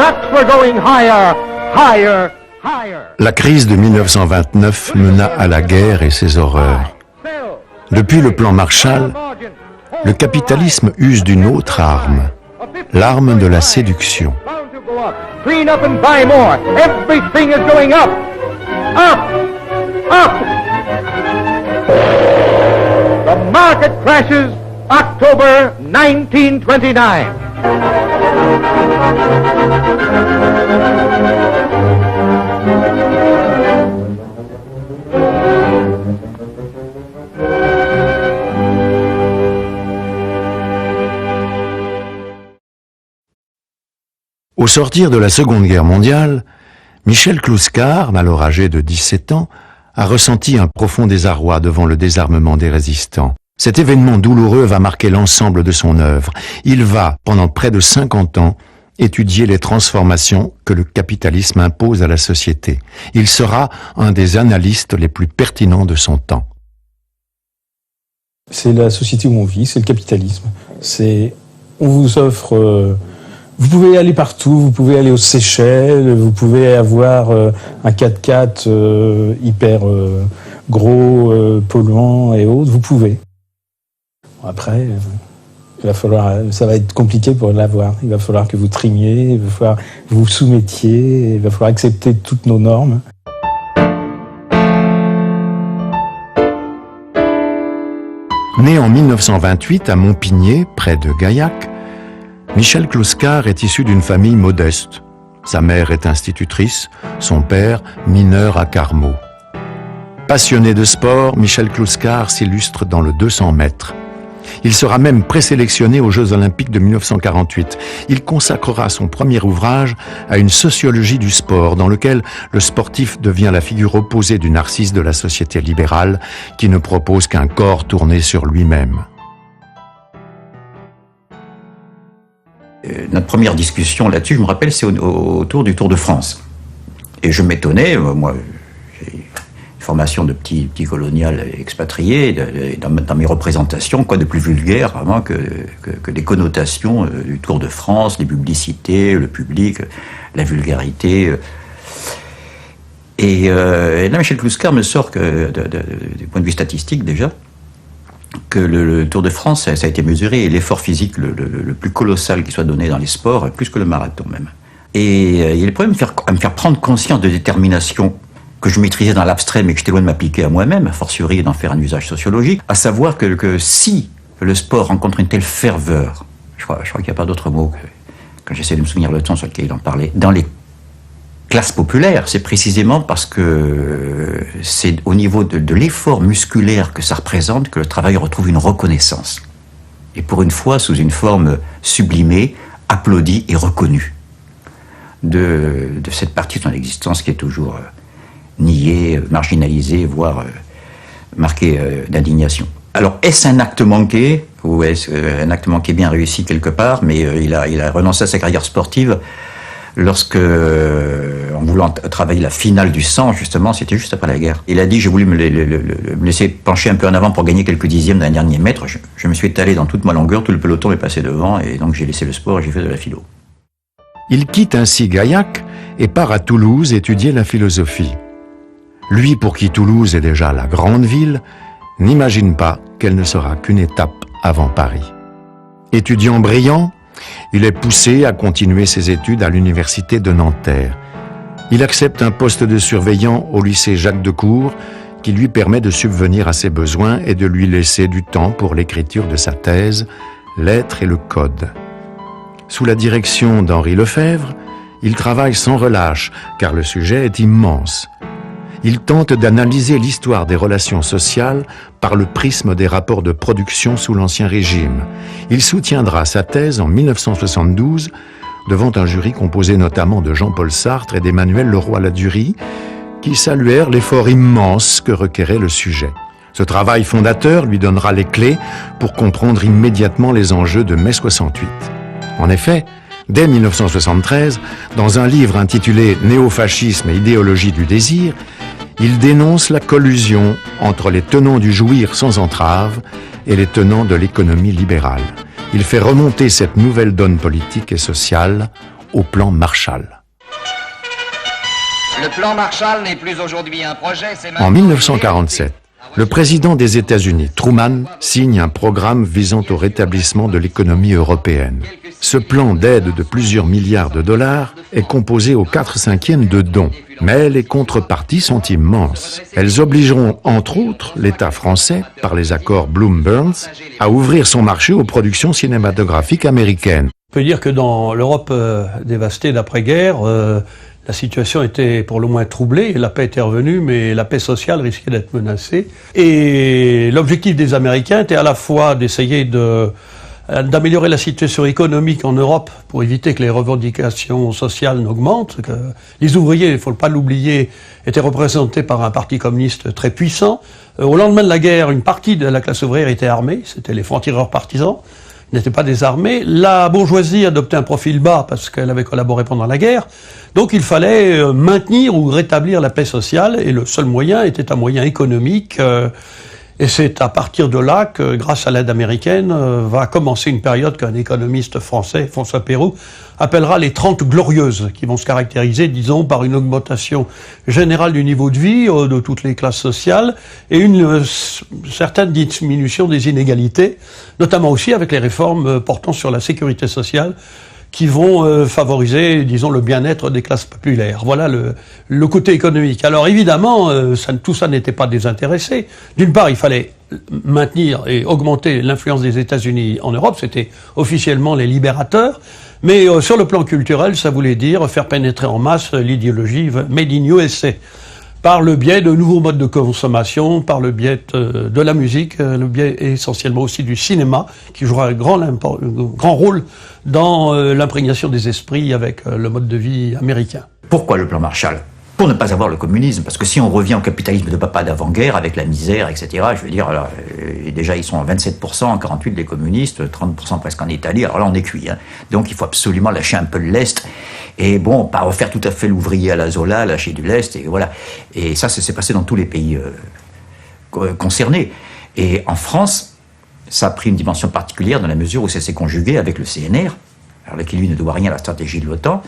Stocks were going higher, higher, higher. La crise de 1929 mena à la guerre et ses horreurs. Depuis le plan Marshall, le capitalisme use d'une autre arme, l'arme de la séduction. Clean up and buy more. Everything is going up. Up. Up. The market crashes October 1929. Au sortir de la Seconde Guerre mondiale, Michel Clouscar, alors âgé de 17 ans, a ressenti un profond désarroi devant le désarmement des résistants. Cet événement douloureux va marquer l'ensemble de son œuvre. Il va, pendant près de 50 ans, étudier les transformations que le capitalisme impose à la société. Il sera un des analystes les plus pertinents de son temps. C'est la société où on vit, c'est le capitalisme. On vous offre... vous pouvez aller partout, vous pouvez aller aux Seychelles, vous pouvez avoir un 4x4 hyper gros, polluant et autres, vous pouvez. Après, ça va être compliqué pour l'avoir. Il va falloir que vous trimiez, il va falloir que vous vous soumettiez, il va falloir accepter toutes nos normes. Né en 1928 à Montpigné, près de Gaillac, Michel Clouscar est issu d'une famille modeste. Sa mère est institutrice, son père mineur à Carmaux. Passionné de sport, Michel Clouscar s'illustre dans le 200 mètres. Il sera même présélectionné aux Jeux Olympiques de 1948. Il consacrera son premier ouvrage à une sociologie du sport, dans lequel le sportif devient la figure opposée du narcisse de la société libérale, qui ne propose qu'un corps tourné sur lui-même. Notre première discussion là-dessus, je me rappelle, c'est autour du Tour de France. Et je m'étonnais, moi, j'ai une formation de petit colonial expatrié, dans mes représentations, quoi de plus vulgaire vraiment que les connotations du Tour de France, les publicités, le public, la vulgarité. Et là, Michel Clouscar me sort que, du point de vue statistique déjà, que le Tour de France, ça a été mesuré, et l'effort physique le plus colossal qui soit donné dans les sports, plus que le marathon même. Et il est problème à me faire prendre conscience de détermination que je maîtrisais dans l'abstrait, mais que j'étais loin de m'appliquer à moi-même, a fortiori d'en faire un usage sociologique, à savoir que si le sport rencontre une telle ferveur, je crois qu'il n'y a pas d'autre mot, quand j'essaie de me souvenir le temps sur lequel il en parlait, dans les classes populaires, c'est précisément parce que c'est au niveau de l'effort musculaire que ça représente que le travail retrouve une reconnaissance. Et pour une fois, sous une forme sublimée, applaudie et reconnue de cette partie de son existence qui est toujours niée, marginalisée, voire marquée d'indignation. Alors, est-ce un acte manqué, ou est-ce un acte manqué bien réussi quelque part, mais il a renoncé à sa carrière sportive lorsque, en voulant travailler la finale du 100, justement, c'était juste après la guerre. Il a dit, j'ai voulu me laisser pencher un peu en avant pour gagner quelques dixièmes d'un dernier mètre. Je me suis étalé dans toute ma longueur, tout le peloton est passé devant, et donc j'ai laissé le sport et j'ai fait de la philo. Il quitte ainsi Gaillac et part à Toulouse étudier la philosophie. Lui, pour qui Toulouse est déjà la grande ville, n'imagine pas qu'elle ne sera qu'une étape avant Paris. Étudiant brillant, il est poussé à continuer ses études à l'université de Nanterre. Il accepte un poste de surveillant au lycée Jacques Decour qui lui permet de subvenir à ses besoins et de lui laisser du temps pour l'écriture de sa thèse « L'être et le code ». Sous la direction d'Henri Lefebvre, il travaille sans relâche car le sujet est immense. Il tente d'analyser l'histoire des relations sociales par le prisme des rapports de production sous l'Ancien Régime. Il soutiendra sa thèse en 1972 devant un jury composé notamment de Jean-Paul Sartre et d'Emmanuel Leroy-Ladurie, qui saluèrent l'effort immense que requérait le sujet. Ce travail fondateur lui donnera les clés pour comprendre immédiatement les enjeux de mai 68. En effet, dès 1973, dans un livre intitulé « Néofascisme et idéologie du désir », il dénonce la collusion entre les tenants du jouir sans entrave et les tenants de l'économie libérale. Il fait remonter cette nouvelle donne politique et sociale au plan Marshall. Le plan Marshall n'est plus aujourd'hui un projet, c'est En 1947, le président des États-Unis, Truman, signe un programme visant au rétablissement de l'économie européenne. Ce plan d'aide de plusieurs milliards de dollars est composé aux 4/5 de dons. Mais les contreparties sont immenses. Elles obligeront, entre autres, l'État français, par les accords Bloom-Burns, à ouvrir son marché aux productions cinématographiques américaines. On peut dire que dans l'Europe dévastée d'après-guerre, la situation était pour le moins troublée. La paix était revenue, mais la paix sociale risquait d'être menacée. Et l'objectif des Américains était à la fois d'essayer d'améliorer la situation économique en Europe pour éviter que les revendications sociales n'augmentent. Que les ouvriers, il ne faut pas l'oublier, étaient représentés par un parti communiste très puissant. Au lendemain de la guerre, une partie de la classe ouvrière était armée, c'était les francs-tireurs partisans, ils n'étaient pas désarmés. La bourgeoisie adoptait un profil bas parce qu'elle avait collaboré pendant la guerre. Donc il fallait maintenir ou rétablir la paix sociale et le seul moyen était un moyen économique. Et c'est à partir de là que, grâce à l'aide américaine, va commencer une période qu'un économiste français, François Peyroux, appellera les 30 glorieuses, qui vont se caractériser, disons, par une augmentation générale du niveau de vie de toutes les classes sociales et une certaine diminution des inégalités, notamment aussi avec les réformes portant sur la sécurité sociale, qui vont favoriser, disons, le bien-être des classes populaires. Voilà le côté économique. Alors évidemment, tout ça n'était pas désintéressé. D'une part, il fallait maintenir et augmenter l'influence des États-Unis en Europe, c'était officiellement les libérateurs, mais sur le plan culturel, ça voulait dire faire pénétrer en masse l'idéologie Made in USA, par le biais de nouveaux modes de consommation, par le biais de la musique, le biais essentiellement aussi du cinéma, qui jouera un grand rôle dans l'imprégnation des esprits avec le mode de vie américain. Pourquoi le plan Marshall ? Pour ne pas avoir le communisme, parce que si on revient au capitalisme de papa d'avant-guerre, avec la misère, etc., je veux dire, alors, déjà ils sont à 27%, en 48 les communistes, 30% presque en Italie, alors là on est cuit. Hein. Donc il faut absolument lâcher un peu le lest, et bon, pas refaire tout à fait l'ouvrier à la Zola, lâcher du lest, et voilà. Et ça s'est passé dans tous les pays concernés. Et en France, ça a pris une dimension particulière dans la mesure où ça s'est conjugué avec le CNR, alors qui lui ne doit rien à la stratégie de l'OTAN,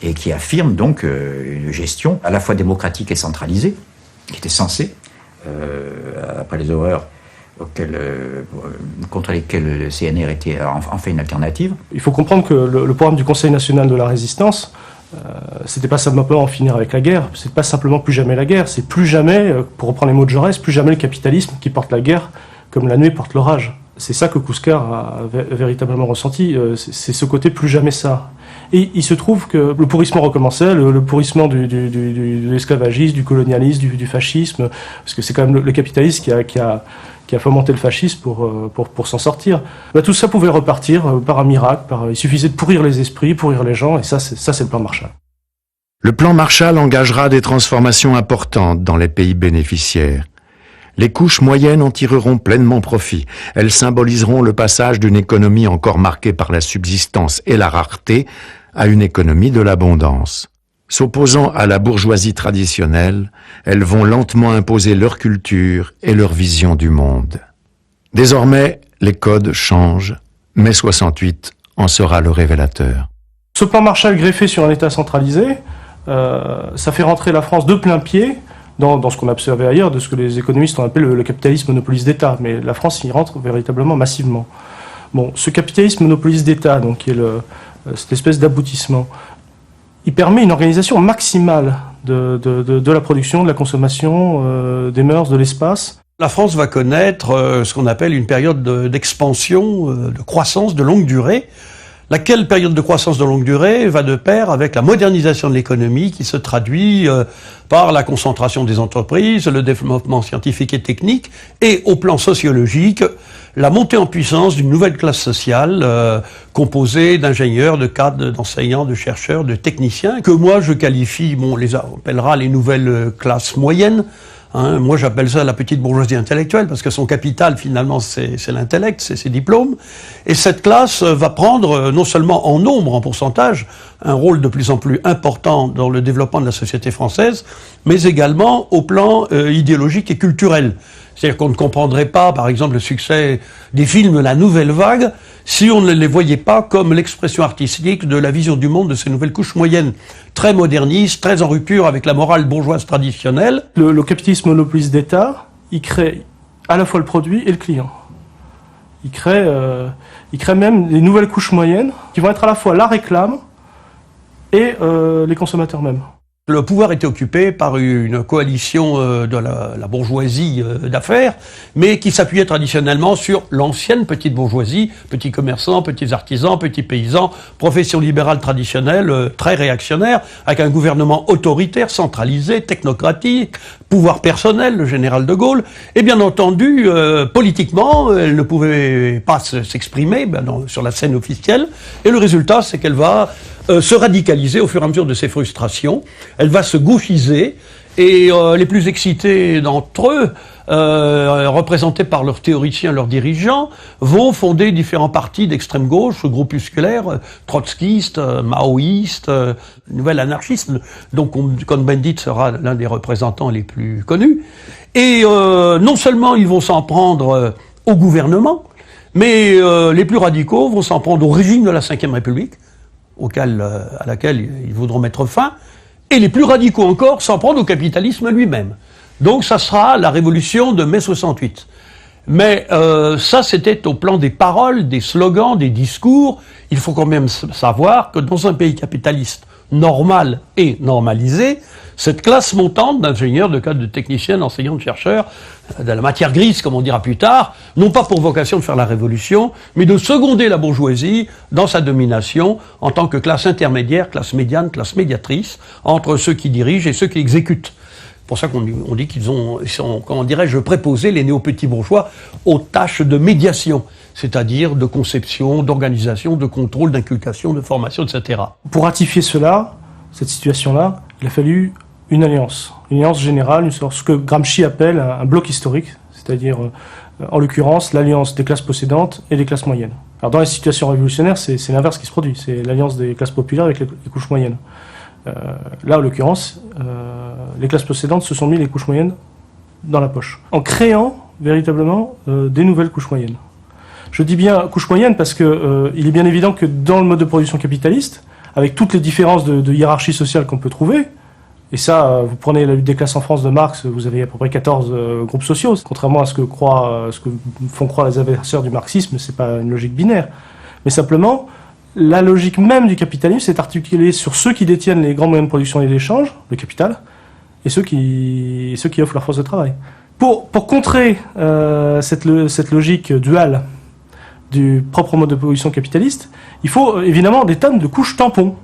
et qui affirme donc une gestion à la fois démocratique et centralisée, qui était censée, après les horreurs contre lesquelles le CNR était en fait une alternative. Il faut comprendre que le programme du Conseil national de la résistance, c'était pas simplement en finir avec la guerre, c'est pas simplement plus jamais la guerre, c'est plus jamais, pour reprendre les mots de Jaurès, plus jamais le capitalisme qui porte la guerre comme la nuée porte l'orage. C'est ça que Kouskar a véritablement ressenti, c'est ce côté plus jamais ça. Et il se trouve que le pourrissement recommençait, le pourrissement de l'esclavagisme, du colonialisme, du fascisme, parce que c'est quand même le capitalisme qui a fomenté le fascisme pour s'en sortir. Bah, tout ça pouvait repartir par un miracle, il suffisait de pourrir les esprits, pourrir les gens, et ça c'est le plan Marshall. Le plan Marshall engagera des transformations importantes dans les pays bénéficiaires. Les couches moyennes en tireront pleinement profit. Elles symboliseront le passage d'une économie encore marquée par la subsistance et la rareté à une économie de l'abondance. S'opposant à la bourgeoisie traditionnelle, elles vont lentement imposer leur culture et leur vision du monde. Désormais, les codes changent. Mai 68 en sera le révélateur. Ce plan Marshall greffé sur un État centralisé, ça fait rentrer la France de plein pied dans ce qu'on a observé ailleurs, de ce que les économistes ont appelé le capitalisme monopoliste d'État. Mais la France y rentre véritablement massivement. Bon, ce capitalisme monopoliste d'État, donc, qui est cette espèce d'aboutissement, il permet une organisation maximale de la production, de la consommation, des mœurs, de l'espace. La France va connaître ce qu'on appelle une période d'expansion, de croissance de longue durée, laquelle période de croissance de longue durée va de pair avec la modernisation de l'économie qui se traduit par la concentration des entreprises, le développement scientifique et technique, et au plan sociologique, la montée en puissance d'une nouvelle classe sociale composée d'ingénieurs, de cadres, d'enseignants, de chercheurs, de techniciens, que moi je qualifie, on les appellera les nouvelles classes moyennes. Hein, moi, j'appelle ça la petite bourgeoisie intellectuelle, parce que son capital, finalement, c'est l'intellect, c'est ses diplômes. Et cette classe va prendre, non seulement en nombre, en pourcentage, un rôle de plus en plus important dans le développement de la société française, mais également au plan idéologique et culturel. C'est-à-dire qu'on ne comprendrait pas, par exemple, le succès des films La Nouvelle Vague si on ne les voyait pas comme l'expression artistique de la vision du monde de ces nouvelles couches moyennes, très modernistes, très en rupture avec la morale bourgeoise traditionnelle. Le capitalisme monopoliste d'État, il crée à la fois le produit et le client. Il crée même les nouvelles couches moyennes qui vont être à la fois la réclame et les consommateurs mêmes. Le pouvoir était occupé par une coalition de la bourgeoisie d'affaires, mais qui s'appuyait traditionnellement sur l'ancienne petite bourgeoisie, petits commerçants, petits artisans, petits paysans, profession libérale traditionnelle, très réactionnaire, avec un gouvernement autoritaire, centralisé, technocratique, pouvoir personnel, le général de Gaulle, et bien entendu, politiquement, elle ne pouvait pas s'exprimer sur la scène officielle, et le résultat, c'est qu'elle va se radicaliser au fur et à mesure de ses frustrations. Elle va se gauchiser et les plus excités d'entre eux, représentés par leurs théoriciens, leurs dirigeants, vont fonder différents partis d'extrême gauche, groupusculaires, trotskistes, maoïstes, nouvel anarchisme, dont Cohn-Bendit sera l'un des représentants les plus connus. Et non seulement ils vont s'en prendre au gouvernement, mais les plus radicaux vont s'en prendre au régime de la Ve République, à laquelle ils voudront mettre fin, et les plus radicaux encore s'en prendre au capitalisme lui-même. Donc ça sera la révolution de mai 68. Mais ça, c'était au plan des paroles, des slogans, des discours. Il faut quand même savoir que dans un pays capitaliste normal et normalisé, cette classe montante d'ingénieurs, de cadres, de techniciens, d'enseignants, de chercheurs, de la matière grise, comme on dira plus tard, n'ont pas pour vocation de faire la révolution, mais de seconder la bourgeoisie dans sa domination en tant que classe intermédiaire, classe médiane, classe médiatrice, entre ceux qui dirigent et ceux qui exécutent. C'est pour ça qu'on dit qu'ils sont, comment dirais-je, préposés, les néo-petits bourgeois, aux tâches de médiation, c'est-à-dire de conception, d'organisation, de contrôle, d'inculcation, de formation, etc. Pour ratifier cela, cette situation-là, il a fallu une alliance générale, ce que Gramsci appelle un bloc historique, c'est-à-dire, en l'occurrence, l'alliance des classes possédantes et des classes moyennes. Alors dans les situations révolutionnaires, c'est l'inverse qui se produit, c'est l'alliance des classes populaires avec les couches moyennes. Là, en l'occurrence, les classes possédantes se sont mis les couches moyennes dans la poche, en créant véritablement des nouvelles couches moyennes. Je dis bien couches moyennes parce que il est bien évident que dans le mode de production capitaliste, avec toutes les différences de hiérarchie sociale qu'on peut trouver, et ça, vous prenez la lutte des classes en France de Marx, vous avez à peu près 14 groupes sociaux, contrairement à ce que font croire les adversaires du marxisme, c'est pas une logique binaire. Mais simplement, la logique même du capitalisme s'est articulée sur ceux qui détiennent les grands moyens de production et d'échange, le capital, et ceux qui offrent leur force de travail. Pour contrer cette logique duale du propre mode de production capitaliste, il faut évidemment des tonnes de couches tampons.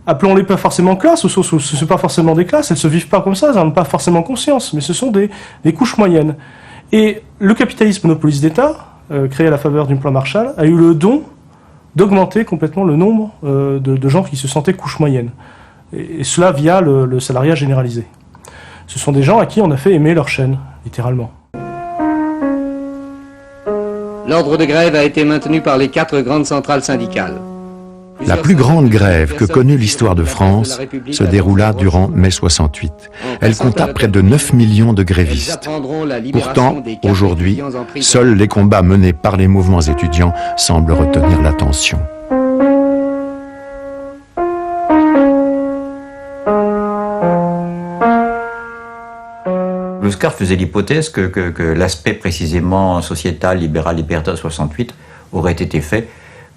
Appelons-les pas forcément classes, ce ne sont pas forcément des classes, elles ne se vivent pas comme ça, elles n'en ont pas forcément conscience, mais ce sont des couches moyennes. Et le capitalisme monopoliste d'État, créé à la faveur du plan Marshall, a eu le don d'augmenter complètement le nombre de gens qui se sentaient couches moyennes. Et cela via le salariat généralisé. Ce sont des gens à qui on a fait aimer leur chaîne, littéralement. L'ordre de grève a été maintenu par les 4 grandes centrales syndicales. La plus grande grève que connut l'histoire de France se déroula durant mai 68. Elle compta près de 9 millions de grévistes. Pourtant, aujourd'hui, seuls les combats menés par les mouvements étudiants semblent retenir l'attention. Kluskar faisait l'hypothèse que l'aspect précisément sociétal, libéral, libertaire de 68 aurait été fait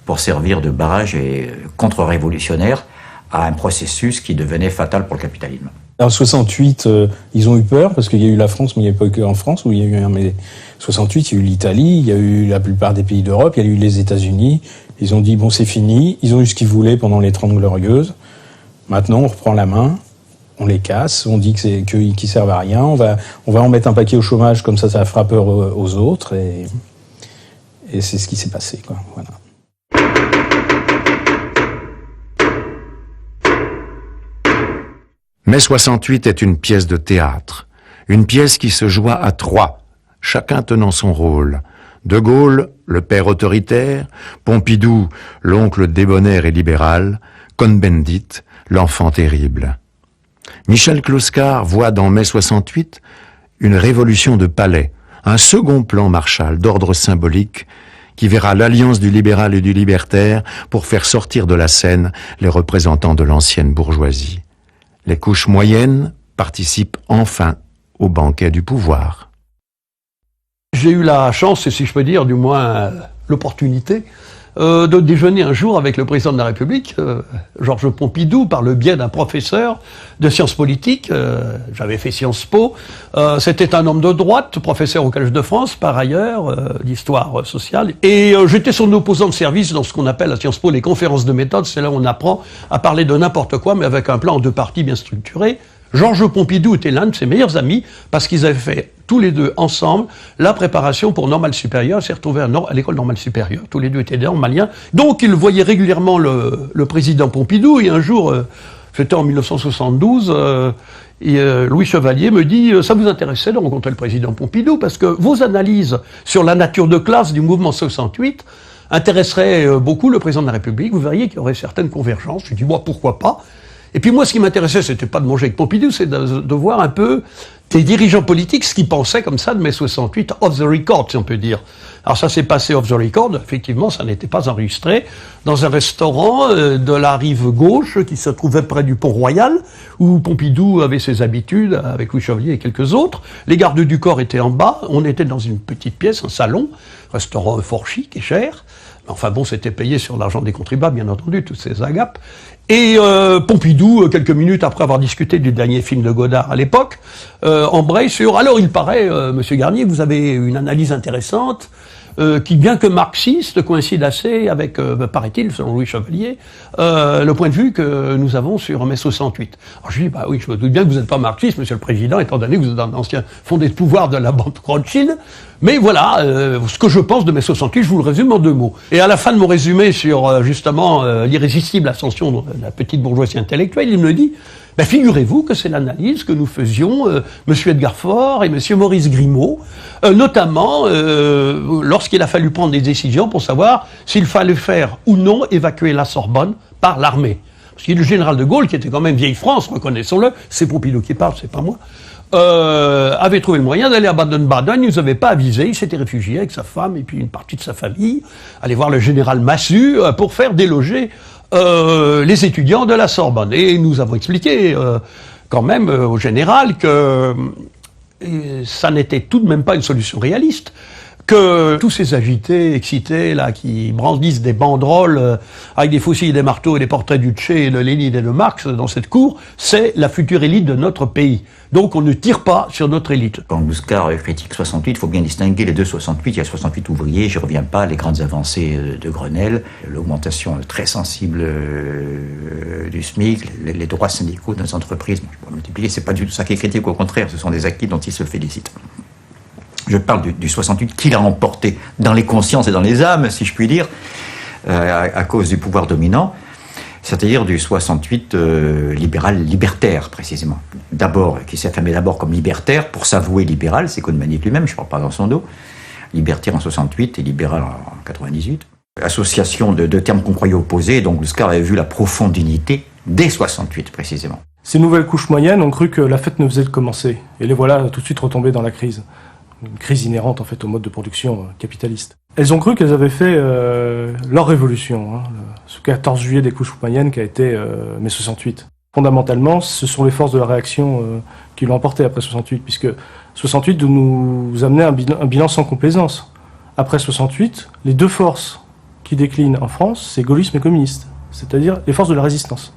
pour servir de barrage et contre-révolutionnaire à un processus qui devenait fatal pour le capitalisme. En 68, ils ont eu peur, parce qu'il y a eu la France, mais il n'y a pas eu qu'en France, où il y a eu mais 68, il y a eu l'Italie, il y a eu la plupart des pays d'Europe, il y a eu les États-Unis. Ils ont dit, bon, c'est fini, ils ont eu ce qu'ils voulaient pendant les 30 glorieuses. Maintenant, on reprend la main, on les casse, on dit qu'ils servent à rien, on va en mettre un paquet au chômage, comme ça fera peur aux autres, et c'est ce qui s'est passé, quoi. Voilà. Mai 68 est une pièce de théâtre, une pièce qui se joua à 3, chacun tenant son rôle. De Gaulle, le père autoritaire, Pompidou, l'oncle débonnaire et libéral, Cohn-Bendit, l'enfant terrible. Michel Kluskar voit dans Mai 68 une révolution de palais, un second plan Marshall d'ordre symbolique qui verra l'alliance du libéral et du libertaire pour faire sortir de la scène les représentants de l'ancienne bourgeoisie. Les couches moyennes participent enfin au banquet du pouvoir. J'ai eu la chance, et si je peux dire, du moins l'opportunité, de déjeuner un jour avec le président de la République, Georges Pompidou, par le biais d'un professeur de sciences politiques. J'avais fait Sciences Po. C'était un homme de droite, professeur au Collège de France, par ailleurs, d'histoire sociale. Et j'étais son opposant de service dans ce qu'on appelle à Sciences Po les conférences de méthode. C'est là où on apprend à parler de n'importe quoi, mais avec un plan en 2 parties bien structuré. Georges Pompidou était l'un de ses meilleurs amis parce qu'ils avaient fait tous les deux ensemble la préparation pour Normale Supérieure. Ils s'est retrouvé à l'école Normale Supérieure. Tous les deux étaient normaliens. Donc ils voyaient régulièrement le président Pompidou. Et un jour, c'était en 1972, Louis Chevalier me dit « Ça vous intéressait de rencontrer le président Pompidou parce que vos analyses sur la nature de classe du mouvement 68 intéresseraient beaucoup le président de la République. Vous verriez qu'il y aurait certaines convergences. » Je dis « Moi, pourquoi pas ?» Et puis moi, ce qui m'intéressait, c'était pas de manger avec Pompidou, c'est de voir un peu des dirigeants politiques, ce qu'ils pensaient comme ça de mai 68, off the record, si on peut dire. Alors ça s'est passé off the record, effectivement, ça n'était pas enregistré, dans un restaurant de la rive gauche, qui se trouvait près du Pont Royal, où Pompidou avait ses habitudes, avec Louis Chevalier et quelques autres. Les gardes du corps étaient en bas, on était dans une petite pièce, un salon, restaurant fort chic et cher. Enfin bon, c'était payé sur l'argent des contribuables, bien entendu, toutes ces agapes. Et Pompidou, quelques minutes après avoir discuté du dernier film de Godard à l'époque, embraye sur « Alors, il paraît, Monsieur Garnier, vous avez une analyse intéressante, qui, bien que marxiste, coïncide assez avec, paraît-il, selon Louis Chevalier, le point de vue que nous avons sur mai 68. » Alors je lui dis, bah oui, je me doute bien que vous n'êtes pas marxiste, Monsieur le Président, étant donné que vous êtes un ancien fondé de pouvoir de la banque Rothschild. Mais voilà, ce que je pense de mai 68, je vous le résume en 2 mots. Et à la fin de mon résumé sur, justement, l'irrésistible ascension de la petite bourgeoisie intellectuelle, il me dit, ben, figurez-vous que c'est l'analyse que nous faisions, Monsieur Edgar Faure et Monsieur Maurice Grimaud, notamment lorsqu'il a fallu prendre des décisions pour savoir s'il fallait faire ou non évacuer la Sorbonne par l'armée. Parce que le général de Gaulle, qui était quand même vieille France, reconnaissons-le, c'est Pompidou qui parle, c'est pas moi, avait trouvé le moyen d'aller à Baden-Baden, il ne nous avait pas avisé, il s'était réfugié avec sa femme et puis une partie de sa famille, aller voir le général Massu pour faire déloger les étudiants de la Sorbonne. Et nous avons expliqué quand même au général que ça n'était tout de même pas une solution réaliste, que tous ces agités, excités, là, qui brandissent des banderoles avec des fusils et des marteaux et des portraits du Che, de Lénine et de Marx dans cette cour, c'est la future élite de notre pays. Donc on ne tire pas sur notre élite. Quand Bouscard critique 68, il faut bien distinguer les 2 68. Il y a 68 ouvriers, je ne reviens pas, les grandes avancées de Grenelle, l'augmentation très sensible du SMIC, les droits syndicaux dans les entreprises. Bon, je peux multiplier, c'est pas du tout ça qui est critique, au contraire, ce sont des acquis dont il se félicite. Je parle du 68 qu'il a emporté dans les consciences et dans les âmes, si je puis dire, à cause du pouvoir dominant, c'est-à-dire du 68 libéral-libertaire, précisément. D'abord, qui s'est affirmé d'abord comme libertaire, pour s'avouer libéral, c'est Cohn-Bendit lui-même, je ne parle pas dans son dos, libertaire en 68 et libéral en 98. Association de 2 termes qu'on croyait opposés, donc Bouscard avait vu la profonde unité dès 68, précisément. Ces nouvelles couches moyennes ont cru que la fête ne faisait que commencer, et les voilà tout de suite retombées dans la crise. Une crise inhérente en fait au mode de production capitaliste. Elles ont cru qu'elles avaient fait leur révolution, hein, ce 14 juillet des couches moyennes qui a été mai 68. Fondamentalement, ce sont les forces de la réaction qui l'ont emporté après 68, puisque 68 nous amenait un bilan sans complaisance. Après 68, les 2 forces qui déclinent en France, c'est gaullisme et communiste, c'est-à-dire les forces de la résistance.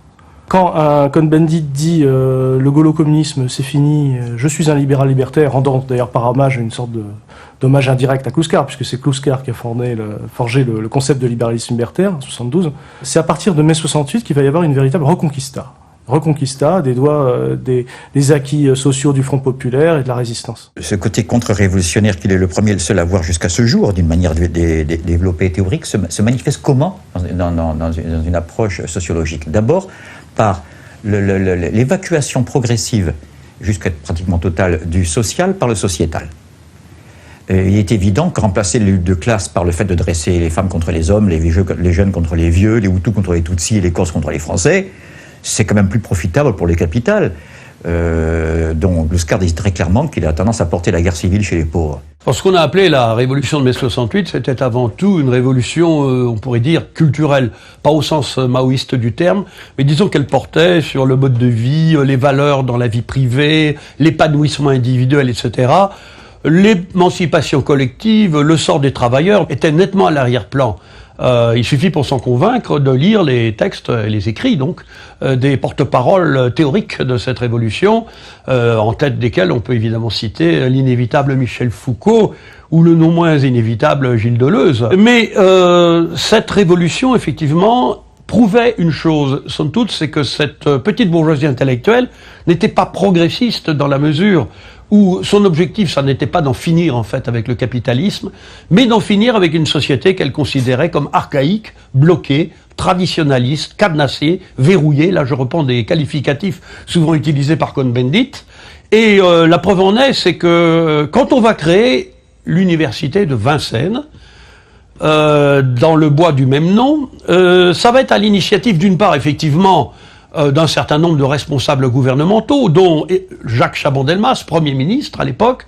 Quand un Cohn-Bendit dit le gaulo-communisme c'est fini, je suis un libéral libertaire, rendant d'ailleurs par hommage une sorte d'hommage indirect à Kluskar, puisque c'est Kluskar qui a forgé le concept de libéralisme libertaire en 72, c'est à partir de mai 68 qu'il va y avoir une véritable reconquista des acquis sociaux du Front populaire et de la résistance. Ce côté contre-révolutionnaire qu'il est le premier et le seul à voir jusqu'à ce jour, d'une manière développée et théorique, se manifeste comment dans une approche sociologique? D'abord, par l'évacuation progressive, jusqu'à être pratiquement totale, du social par le sociétal. Il est évident que remplacer les luttes de classe par le fait de dresser les femmes contre les hommes, les jeunes contre les vieux, les Hutus contre les Tutsis et les Corses contre les Français, c'est quand même plus profitable pour les capitales. dont Gluskar dit très clairement qu'il a tendance à porter la guerre civile chez les pauvres. Ce qu'on a appelé la révolution de mai 68, c'était avant tout une révolution, on pourrait dire, culturelle. Pas au sens maoïste du terme, mais disons qu'elle portait sur le mode de vie, les valeurs dans la vie privée, l'épanouissement individuel, etc. L'émancipation collective, le sort des travailleurs étaient nettement à l'arrière-plan. Il suffit pour s'en convaincre de lire les textes, les écrits donc, des porte-paroles théoriques de cette révolution, en tête desquels on peut évidemment citer l'inévitable Michel Foucault ou le non moins inévitable Gilles Deleuze. Mais cette révolution, effectivement, prouvait une chose, somme toute, c'est que cette petite bourgeoisie intellectuelle n'était pas progressiste dans la mesure où son objectif, ça n'était pas d'en finir en fait avec le capitalisme, mais d'en finir avec une société qu'elle considérait comme archaïque, bloquée, traditionnaliste, cadenassée, verrouillée. Là, je reprends des qualificatifs souvent utilisés par Cohn-Bendit. Et la preuve en est, c'est que quand on va créer l'université de Vincennes, dans le bois du même nom, ça va être à l'initiative d'une part, effectivement, d'un certain nombre de responsables gouvernementaux, dont Jacques Chaban-Delmas, Premier ministre à l'époque,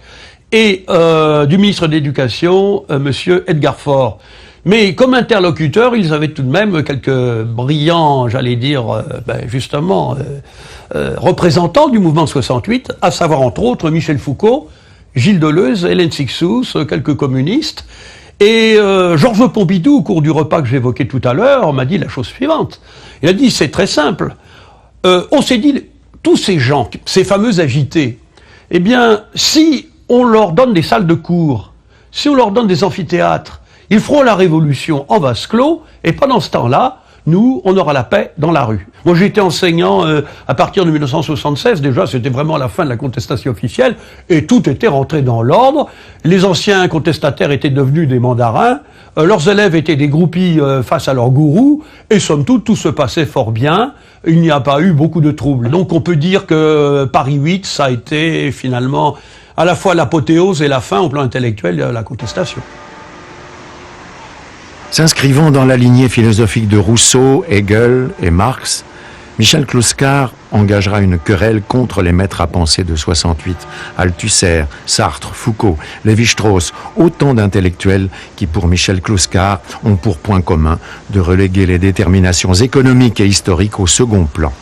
et du ministre de l'Éducation, Monsieur Edgar Faure. Mais comme interlocuteurs, ils avaient tout de même quelques brillants, j'allais dire, représentants du mouvement 68, à savoir entre autres Michel Foucault, Gilles Deleuze, Hélène Cixous, quelques communistes. Et Georges Pompidou, au cours du repas que j'évoquais tout à l'heure, m'a dit la chose suivante. Il a dit, c'est très simple. On s'est dit, tous ces gens, ces fameux agités, eh bien, si on leur donne des salles de cours, si on leur donne des amphithéâtres, ils feront la révolution en vase clos, et pendant ce temps-là, nous, on aura la paix dans la rue. Moi, j'étais enseignant à partir de 1976, déjà, c'était vraiment la fin de la contestation officielle, et tout était rentré dans l'ordre. Les anciens contestataires étaient devenus des mandarins, leurs élèves étaient des groupies face à leurs gourous, et somme toute, tout se passait fort bien. Il n'y a pas eu beaucoup de troubles. Donc, on peut dire que Paris 8, ça a été finalement à la fois l'apothéose et la fin au plan intellectuel de la contestation. S'inscrivant dans la lignée philosophique de Rousseau, Hegel et Marx, Michel Clouscar engagera une querelle contre les maîtres à penser de 68, Althusser, Sartre, Foucault, Lévi-Strauss, autant d'intellectuels qui, pour Michel Clouscar, ont pour point commun de reléguer les déterminations économiques et historiques au second plan.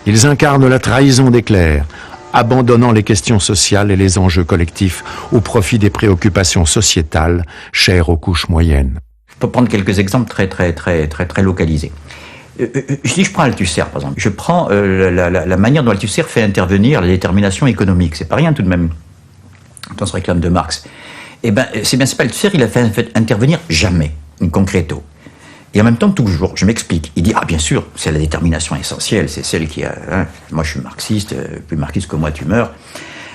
Ils incarnent la trahison des clercs, abandonnant les questions sociales et les enjeux collectifs au profit des préoccupations sociétales chères aux couches moyennes. Je peux prendre quelques exemples très localisés. Si je prends Althusser, par exemple, je prends la manière dont Althusser fait intervenir la détermination économique. C'est pas rien tout de même, quand on se réclame de Marx. Eh ben, c'est pas Althusser, il a fait intervenir jamais, in concreto. Et en même temps, toujours, je m'explique. Il dit, ah bien sûr, c'est la détermination essentielle, c'est celle qui a... moi je suis marxiste, plus marxiste que moi tu meurs,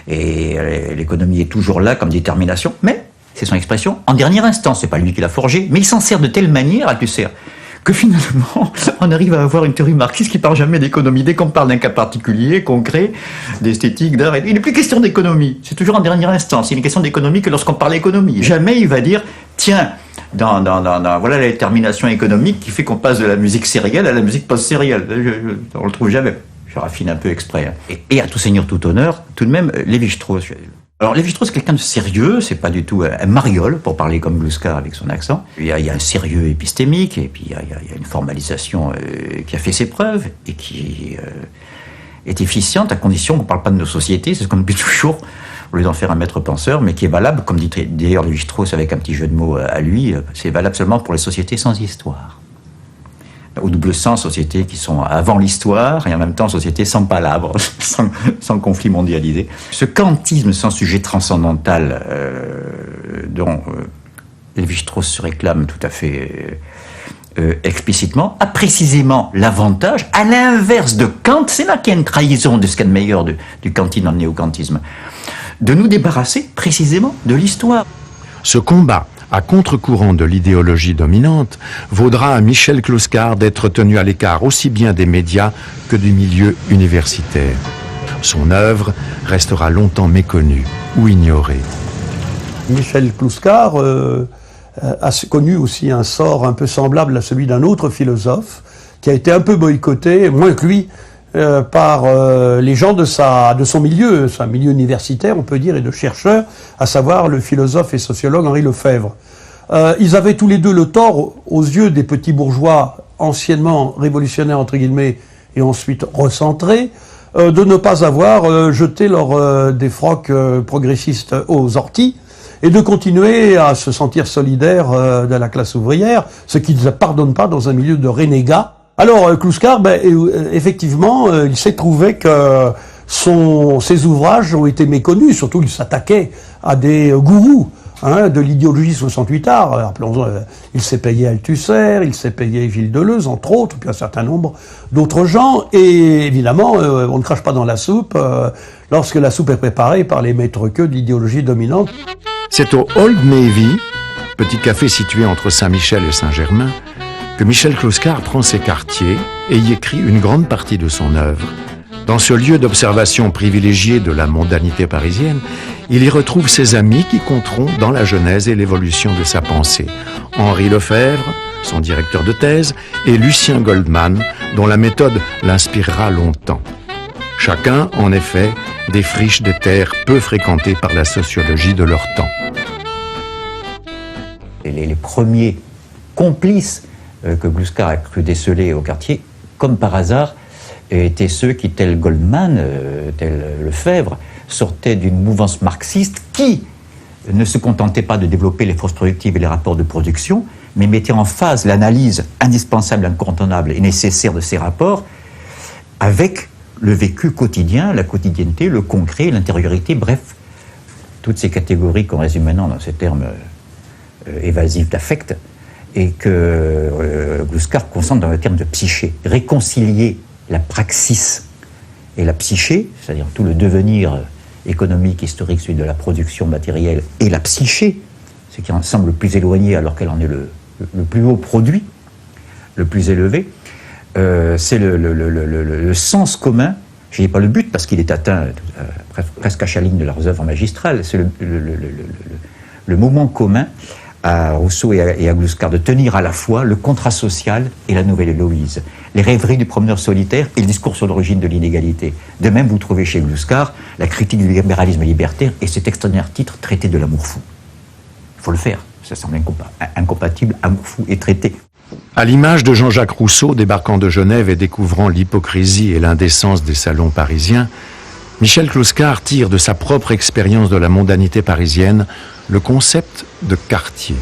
et l'économie est toujours là comme détermination, mais... c'est son expression, en dernière instance, c'est pas lui qui l'a forgé, mais il s'en sert de telle manière, Althusser, que finalement, on arrive à avoir une théorie marxiste qui parle jamais d'économie. Dès qu'on parle d'un cas particulier, concret, d'esthétique, d'art, il n'est plus question d'économie. C'est toujours en dernière instance. Il est question d'économie que lorsqu'on parle d'économie. Jamais il va dire, tiens, voilà la détermination économique qui fait qu'on passe de la musique sérielle à la musique post-sérielle. On le trouve jamais. Je raffine un peu exprès. Et à tout seigneur, tout honneur, tout de même, Lévi-Strauss. Alors, Lévi-Strauss, c'est quelqu'un de sérieux, c'est pas du tout un mariole, pour parler comme Gluskar avec son accent. Il y a un sérieux épistémique, et puis il y a une formalisation qui a fait ses preuves, et qui est efficiente, à condition qu'on parle pas de nos sociétés, c'est ce qu'on dit toujours, au lieu d'en faire un maître penseur, mais qui est valable, comme dit d'ailleurs Lévi-Strauss avec un petit jeu de mots à lui, c'est valable seulement pour les sociétés sans histoire. Au double sens, sociétés qui sont avant l'histoire et en même temps sociétés sans palabres, sans conflit mondialisé. Ce kantisme sans sujet transcendantal dont Lévi-Strauss se réclame tout à fait explicitement, a précisément l'avantage, à l'inverse de Kant, c'est là qu'il y a une trahison de ce qu'il y a de meilleur du kantisme dans le néo-kantisme, de nous débarrasser précisément de l'histoire. Ce combat à contre-courant de l'idéologie dominante, vaudra à Michel Clouscar d'être tenu à l'écart aussi bien des médias que du milieu universitaire. Son œuvre restera longtemps méconnue ou ignorée. Michel Clouscar a connu aussi un sort un peu semblable à celui d'un autre philosophe qui a été un peu boycotté, moins que lui, par les gens de son milieu, c'est un milieu universitaire, on peut dire, et de chercheurs, à savoir le philosophe et sociologue Henri Lefebvre. Ils avaient tous les deux le tort, aux yeux des petits bourgeois anciennement révolutionnaires, entre guillemets, et ensuite recentrés, de ne pas avoir jeté leur défroques progressistes aux orties, et de continuer à se sentir solidaires de la classe ouvrière, ce qu'ils ne pardonnent pas dans un milieu de renégats. Alors, Kluskar, effectivement, il s'est trouvé que ses ouvrages ont été méconnus, surtout il s'attaquait à des gourous de l'idéologie 68 art. Rappelons, il s'est payé Althusser, il s'est payé Gilles Deleuze, entre autres, puis un certain nombre d'autres gens, et évidemment, on ne crache pas dans la soupe lorsque la soupe est préparée par les maîtres-queux de l'idéologie dominante. C'est au Old Navy, petit café situé entre Saint-Michel et Saint-Germain, que Michel Kluskar prend ses quartiers et y écrit une grande partie de son œuvre. Dans ce lieu d'observation privilégié de la mondanité parisienne, il y retrouve ses amis qui compteront dans la genèse et l'évolution de sa pensée. Henri Lefebvre, son directeur de thèse, et Lucien Goldman, dont la méthode l'inspirera longtemps. Chacun, en effet, défriche des terres peu fréquentées par la sociologie de leur temps. Les premiers complices que Kluskar a cru déceler au quartier, comme par hasard, étaient ceux qui, tel Goldman, tel Lefebvre, sortaient d'une mouvance marxiste qui ne se contentait pas de développer les forces productives et les rapports de production, mais mettait en phase l'analyse indispensable, incontournable et nécessaire de ces rapports avec le vécu quotidien, la quotidienneté, le concret, l'intériorité, bref, toutes ces catégories qu'on résume maintenant dans ces termes évasifs d'affect, et que Kluskar concentre dans le terme de psyché. Réconcilier la praxis et la psyché, c'est-à-dire tout le devenir économique, historique, celui de la production matérielle, et la psyché, ce qui en semble le plus éloigné alors qu'elle en est le plus haut produit, le plus élevé, c'est le sens commun. Je n'ai pas le but parce qu'il est atteint presque à chaque ligne de leurs œuvres magistrales, c'est le moment commun à Rousseau et à Kluskar de tenir à la fois le contrat social et la nouvelle Héloïse, les rêveries du promeneur solitaire et le discours sur l'origine de l'inégalité. De même, vous trouvez chez Kluskar la critique du libéralisme libertaire et cet extraordinaire titre « Traité de l'amour fou ». Il faut le faire, ça semble incompatible, amour fou et traité. À l'image de Jean-Jacques Rousseau débarquant de Genève et découvrant l'hypocrisie et l'indécence des salons parisiens, Michel Kluskar tire de sa propre expérience de la mondanité parisienne le concept de quartier.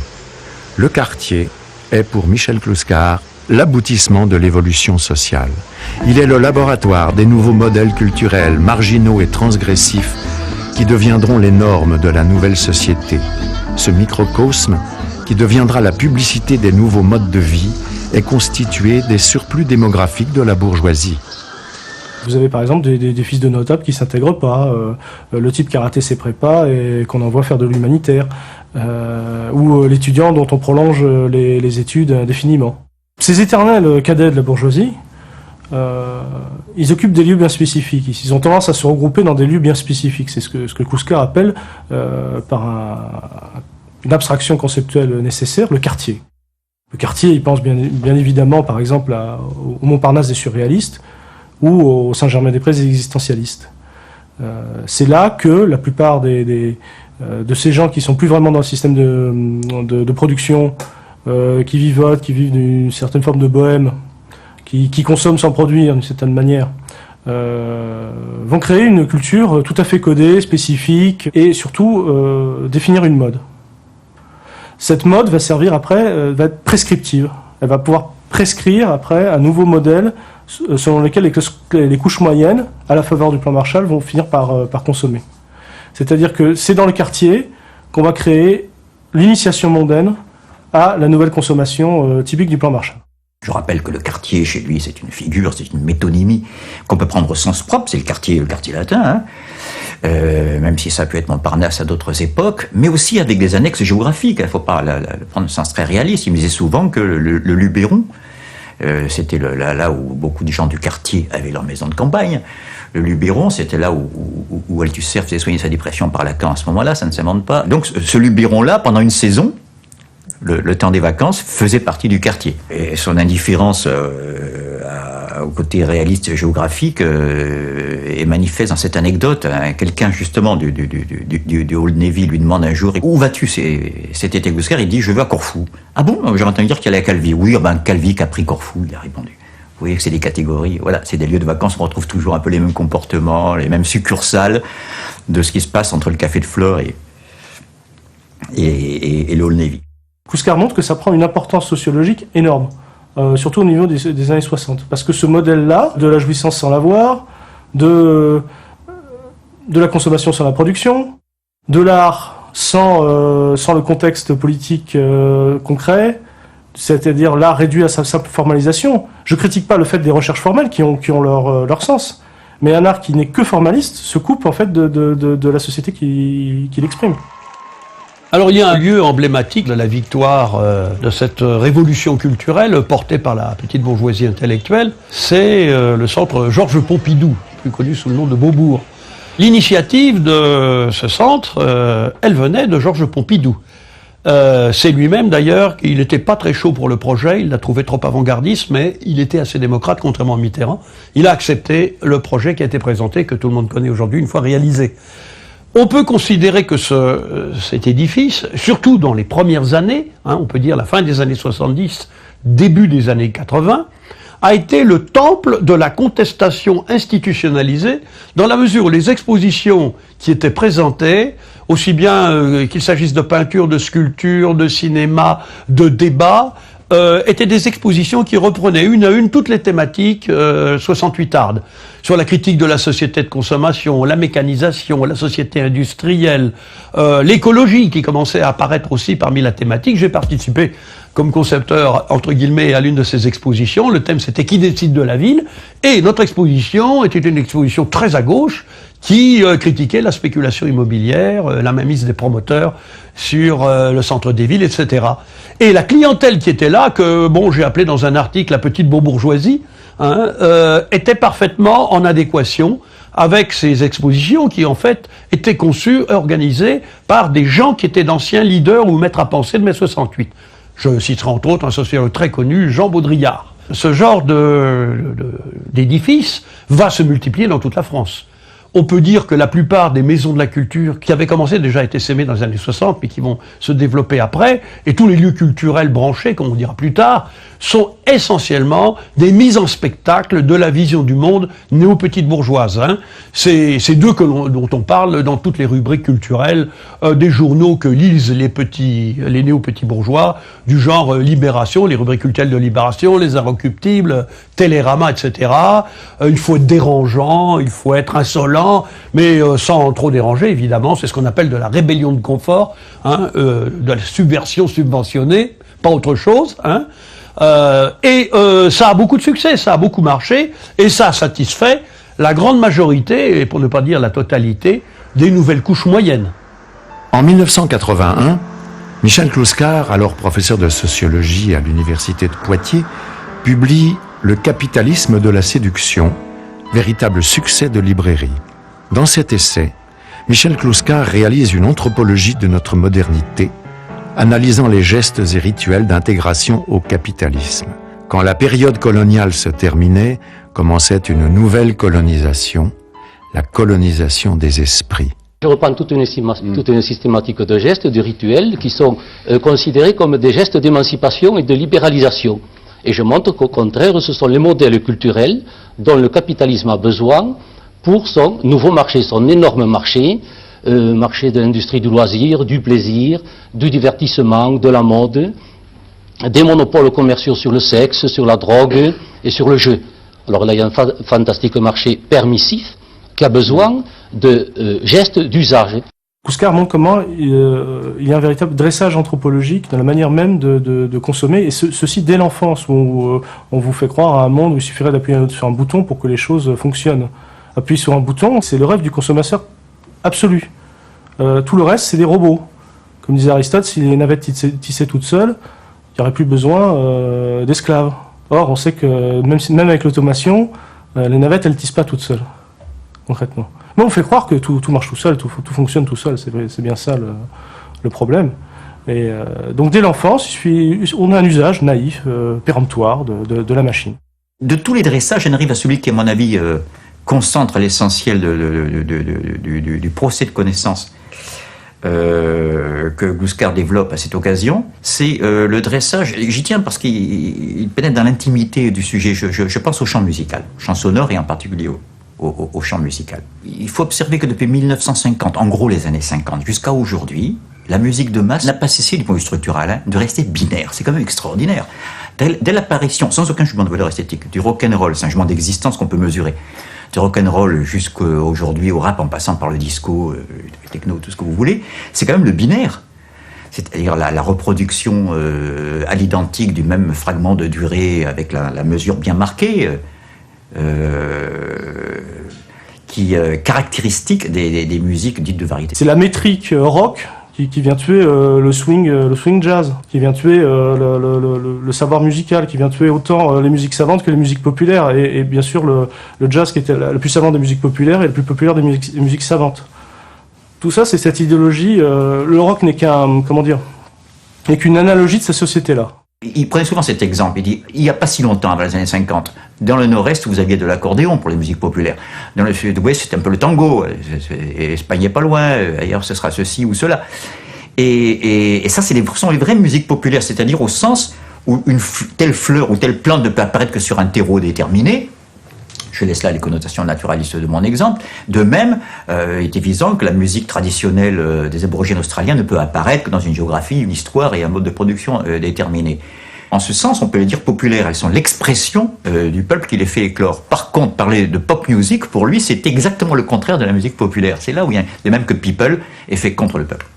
Le quartier est pour Michel Kluskar l'aboutissement de l'évolution sociale. Il est le laboratoire des nouveaux modèles culturels, marginaux et transgressifs qui deviendront les normes de la nouvelle société. Ce microcosme, qui deviendra la publicité des nouveaux modes de vie, est constitué des surplus démographiques de la bourgeoisie. Vous avez par exemple des fils de notables qui ne s'intègrent pas, le type qui a raté ses prépas et qu'on envoie faire de l'humanitaire, ou l'étudiant dont on prolonge les études indéfiniment. Ces éternels cadets de la bourgeoisie, ils occupent des lieux bien spécifiques. Ils ont tendance à se regrouper dans des lieux bien spécifiques. C'est ce que Kluskar appelle, par une abstraction conceptuelle nécessaire, le quartier. Le quartier, il pense bien évidemment par exemple au Montparnasse des surréalistes, ou au Saint-Germain-des-Prés des existentialistes. C'est là que la plupart de ces gens qui sont plus vraiment dans le système de production, qui vivotent, qui vivent d'une certaine forme de bohème, qui consomment sans produire d'une certaine manière, vont créer une culture tout à fait codée, spécifique, et surtout définir une mode. Cette mode va servir après, va être prescriptive. Elle va pouvoir prescrire après un nouveau modèle selon lequel les couches moyennes, à la faveur du plan Marshall, vont finir par consommer. C'est-à-dire que c'est dans le quartier qu'on va créer l'initiation mondaine à la nouvelle consommation typique du plan Marshall. Je rappelle que le quartier, chez lui, c'est une figure, c'est une métonymie qu'on peut prendre au sens propre, c'est le quartier latin, hein. Même si ça peut être Montparnasse à d'autres époques, mais aussi avec des annexes géographiques. Il ne faut pas le prendre au sens très réaliste. Il me disait souvent que le Luberon, c'était là où beaucoup de gens du quartier avaient leur maison de campagne. Le Luberon, c'était là où Althusser faisait soigner sa dépression par Lacan. À ce moment-là, ça ne s'invente pas. Donc ce Luberon-là, pendant une saison, le temps des vacances, faisait partie du quartier. Et son indifférence au côté réaliste géographique est manifeste dans cette anecdote. Quelqu'un justement du Old Navy lui demande un jour « Où vas-tu ?» C'était Gloucester, il dit « Je vais à Corfou. »« Ah bon ? J'ai entendu dire qu'il allait à Calvi. »« Oui, Calvi, Capri, Corfou. » Il a répondu. Vous voyez que c'est des catégories, voilà, c'est des lieux de vacances, on retrouve toujours un peu les mêmes comportements, les mêmes succursales de ce qui se passe entre le Café de Flore et le Old Navy. Kouskar montre que ça prend une importance sociologique énorme, surtout au niveau des années 60. Parce que ce modèle-là, de la jouissance sans l'avoir, de la consommation sans la production, de l'art sans le contexte politique concret, c'est-à-dire l'art réduit à sa simple formalisation. Je critique pas le fait des recherches formelles qui ont leur sens, mais un art qui n'est que formaliste se coupe en fait de la société qui l'exprime. Alors il y a un lieu emblématique de la victoire de cette révolution culturelle portée par la petite bourgeoisie intellectuelle, c'est le centre Georges Pompidou, plus connu sous le nom de Beaubourg. L'initiative de ce centre, elle venait de Georges Pompidou. C'est lui-même d'ailleurs, il n'était pas très chaud pour le projet, il l'a trouvé trop avant-gardiste, mais il était assez démocrate, contrairement à Mitterrand. Il a accepté le projet qui a été présenté, que tout le monde connaît aujourd'hui, une fois réalisé. On peut considérer que cet édifice, surtout dans les premières années, on peut dire la fin des années 70, début des années 80, a été le temple de la contestation institutionnalisée, dans la mesure où les expositions qui étaient présentées, aussi bien qu'il s'agisse de peinture, de sculpture, de cinéma, de débat, étaient des expositions qui reprenaient une à une toutes les thématiques 68 ardes, sur la critique de la société de consommation, la mécanisation, la société industrielle, l'écologie qui commençait à apparaître aussi parmi la thématique. J'ai participé comme concepteur, entre guillemets, à l'une de ces expositions. Le thème, c'était « Qui décide de la ville ?» Et notre exposition était une exposition très à gauche qui critiquait la spéculation immobilière, la mainmise des promoteurs sur le centre des villes, etc. Et la clientèle qui était là, que bon, j'ai appelé dans un article la petite bourgeoisie, était parfaitement en adéquation avec ces expositions qui, en fait, étaient conçues, organisées par des gens qui étaient d'anciens leaders ou maîtres à penser de mai 68. Je citerai entre autres un sociologue très connu, Jean Baudrillard. Ce genre d'édifice va se multiplier dans toute la France. On peut dire que la plupart des maisons de la culture qui avaient commencé déjà été sémées dans les années 60, mais qui vont se développer après, et tous les lieux culturels branchés, comme on dira plus tard, sont essentiellement des mises en spectacle de la vision du monde néo-petite bourgeoise. C'est d'eux dont on parle dans toutes les rubriques culturelles des journaux que lisent les néo-petits bourgeois, du genre Libération, les rubriques culturelles de Libération, Les Inrecuptibles, Télérama, etc. Il faut être dérangeant, il faut être insolent, mais sans trop déranger, évidemment. C'est ce qu'on appelle de la rébellion de confort, de la subversion subventionnée, pas autre chose. Ça a beaucoup de succès, ça a beaucoup marché, et ça a satisfait la grande majorité, et pour ne pas dire la totalité, des nouvelles couches moyennes. En 1981, Michel Clouscar, alors professeur de sociologie à l'université de Poitiers, publie Le capitalisme de la séduction, véritable succès de librairie. Dans cet essai, Michel Clouscar réalise une anthropologie de notre modernité, analysant les gestes et rituels d'intégration au capitalisme. Quand la période coloniale se terminait, commençait une nouvelle colonisation, la colonisation des esprits. Je reprends toute une systématique de gestes, de rituels qui sont considérés comme des gestes d'émancipation et de libéralisation. Et je montre qu'au contraire, ce sont les modèles culturels dont le capitalisme a besoin pour son nouveau marché, son énorme marché, marché de l'industrie du loisir, du plaisir, du divertissement, de la mode, des monopoles commerciaux sur le sexe, sur la drogue et sur le jeu. Alors là, il y a un fantastique marché permissif qui a besoin de gestes d'usage. Kouskar montre comment il y a un véritable dressage anthropologique dans la manière même de consommer, et ceci dès l'enfance, où on vous fait croire à un monde où il suffirait d'appuyer sur un bouton pour que les choses fonctionnent. Appuyer sur un bouton, c'est le rêve du consommateur absolu. Tout le reste, c'est des robots. Comme disait Aristote, si les navettes tissaient toutes seules, il n'y aurait plus besoin d'esclaves. Or, on sait que même avec l'automation, les navettes, elles ne tissent pas toutes seules, concrètement. Mais on fait croire que tout marche tout seul, tout fonctionne tout seul. C'est bien ça le problème. Et donc dès l'enfance, on a un usage naïf, péremptoire de la machine. De tous les dressages, j'en arrive à celui qui, à mon avis, concentre l'essentiel du procès de connaissance que Gluskar développe à cette occasion. C'est le dressage, j'y tiens parce qu'il pénètre dans l'intimité du sujet. Je pense au chant musical, chant sonore et en particulier au chant musical. Il faut observer que depuis 1950, en gros les années 50, jusqu'à aujourd'hui, la musique de masse n'a pas cessé, du point de vue structural, de rester binaire. C'est quand même extraordinaire. Dès l'apparition, sans aucun jugement de valeur esthétique, du rock'n'roll, c'est un jugement d'existence qu'on peut mesurer, du rock'n'roll jusqu'aujourd'hui au rap, en passant par le disco, le techno, tout ce que vous voulez, c'est quand même le binaire. C'est-à-dire la reproduction à l'identique du même fragment de durée avec la mesure bien marquée, qui est caractéristique des musiques dites de variété. C'est la métrique rock qui vient tuer le swing jazz, qui vient tuer le savoir musical, qui vient tuer autant les musiques savantes que les musiques populaires, et bien sûr le jazz qui était le plus savant des musiques populaires et le plus populaire des musiques savantes. Tout ça, c'est cette idéologie. Le rock n'est n'est qu'une analogie de cette société-là. Il prenait souvent cet exemple, il dit, il n'y a pas si longtemps, dans les années 50, dans le nord-est, vous aviez de l'accordéon pour les musiques populaires. Dans le sud-ouest, c'était un peu le tango, Espagne n'est pas loin, ailleurs ce sera ceci ou cela. Et ça, ce sont les vraies musiques populaires, c'est-à-dire au sens où telle fleur ou telle plante ne peut apparaître que sur un terreau déterminé. Je laisse là les connotations naturalistes de mon exemple. De même, il est évident que la musique traditionnelle des aborigènes australiens ne peut apparaître que dans une géographie, une histoire et un mode de production déterminé. En ce sens, on peut les dire populaires. Elles sont l'expression du peuple qui les fait éclore. Par contre, parler de pop music, pour lui, c'est exactement le contraire de la musique populaire. C'est là où il y a de même que people est fait contre le peuple.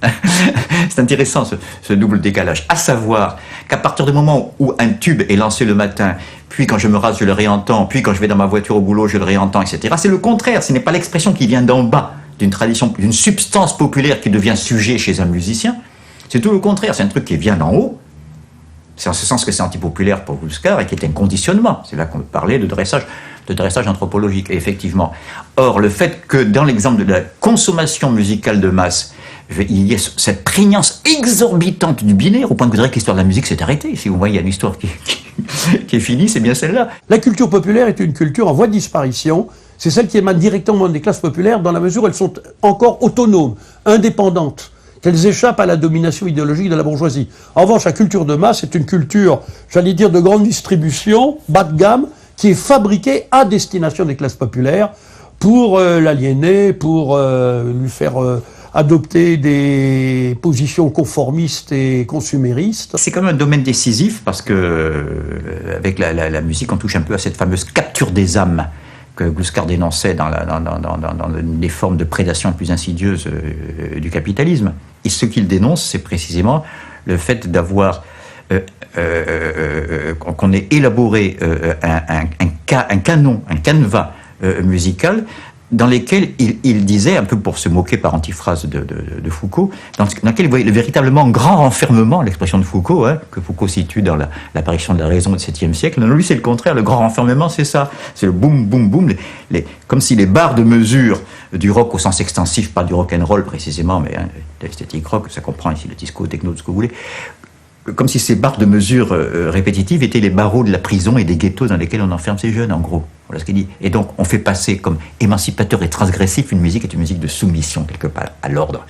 C'est intéressant ce double décalage. À savoir qu'à partir du moment où un tube est lancé le matin, puis quand je me rase, je le réentends, puis quand je vais dans ma voiture au boulot, je le réentends, etc. C'est le contraire. Ce n'est pas l'expression qui vient d'en bas, d'une tradition, d'une substance populaire qui devient sujet chez un musicien. C'est tout le contraire. C'est un truc qui vient d'en haut. C'est en ce sens que c'est antipopulaire pour Gluskar et qui est un conditionnement. C'est là qu'on peut parler de dressage anthropologique, effectivement. Or, le fait que dans l'exemple de la consommation musicale de masse, il y a cette prégnance exorbitante du binaire, au point que vous direz que l'histoire de la musique s'est arrêtée. Si vous voyez, il y a une histoire qui est finie, c'est bien celle-là. La culture populaire est une culture en voie de disparition. C'est celle qui émane directement des classes populaires dans la mesure où elles sont encore autonomes, indépendantes, qu'elles échappent à la domination idéologique de la bourgeoisie. En revanche, la culture de masse est une culture, j'allais dire, de grande distribution, bas de gamme, qui est fabriquée à destination des classes populaires pour l'aliéner, pour lui faire adopter des positions conformistes et consuméristes. C'est quand même un domaine décisif parce que avec la musique, on touche un peu à cette fameuse capture des âmes que Gluskar dénonçait dans les formes de prédation les plus insidieuses du capitalisme. Et ce qu'il dénonce, c'est précisément le fait d'avoir qu'on ait élaboré un canon, un canevas musical dans lesquels il disait, un peu pour se moquer par antiphrase de Foucault, dans lequel il voyait le véritablement grand renfermement, l'expression de Foucault, que Foucault situe dans l'apparition de la raison du XVIIe siècle. Non, lui, c'est le contraire. Le grand renfermement, c'est ça. C'est le boum, boum, boum. Comme si les barres de mesure du rock au sens extensif, pas du rock and roll précisément, mais l'esthétique rock, ça comprend ici le disco, techno, tout ce que vous voulez, comme si ces barres de mesure répétitives étaient les barreaux de la prison et des ghettos dans lesquels on enferme ces jeunes, en gros. Voilà ce qu'il dit. Et donc, on fait passer comme émancipateur et transgressif une musique qui est une musique de soumission, quelque part, à l'ordre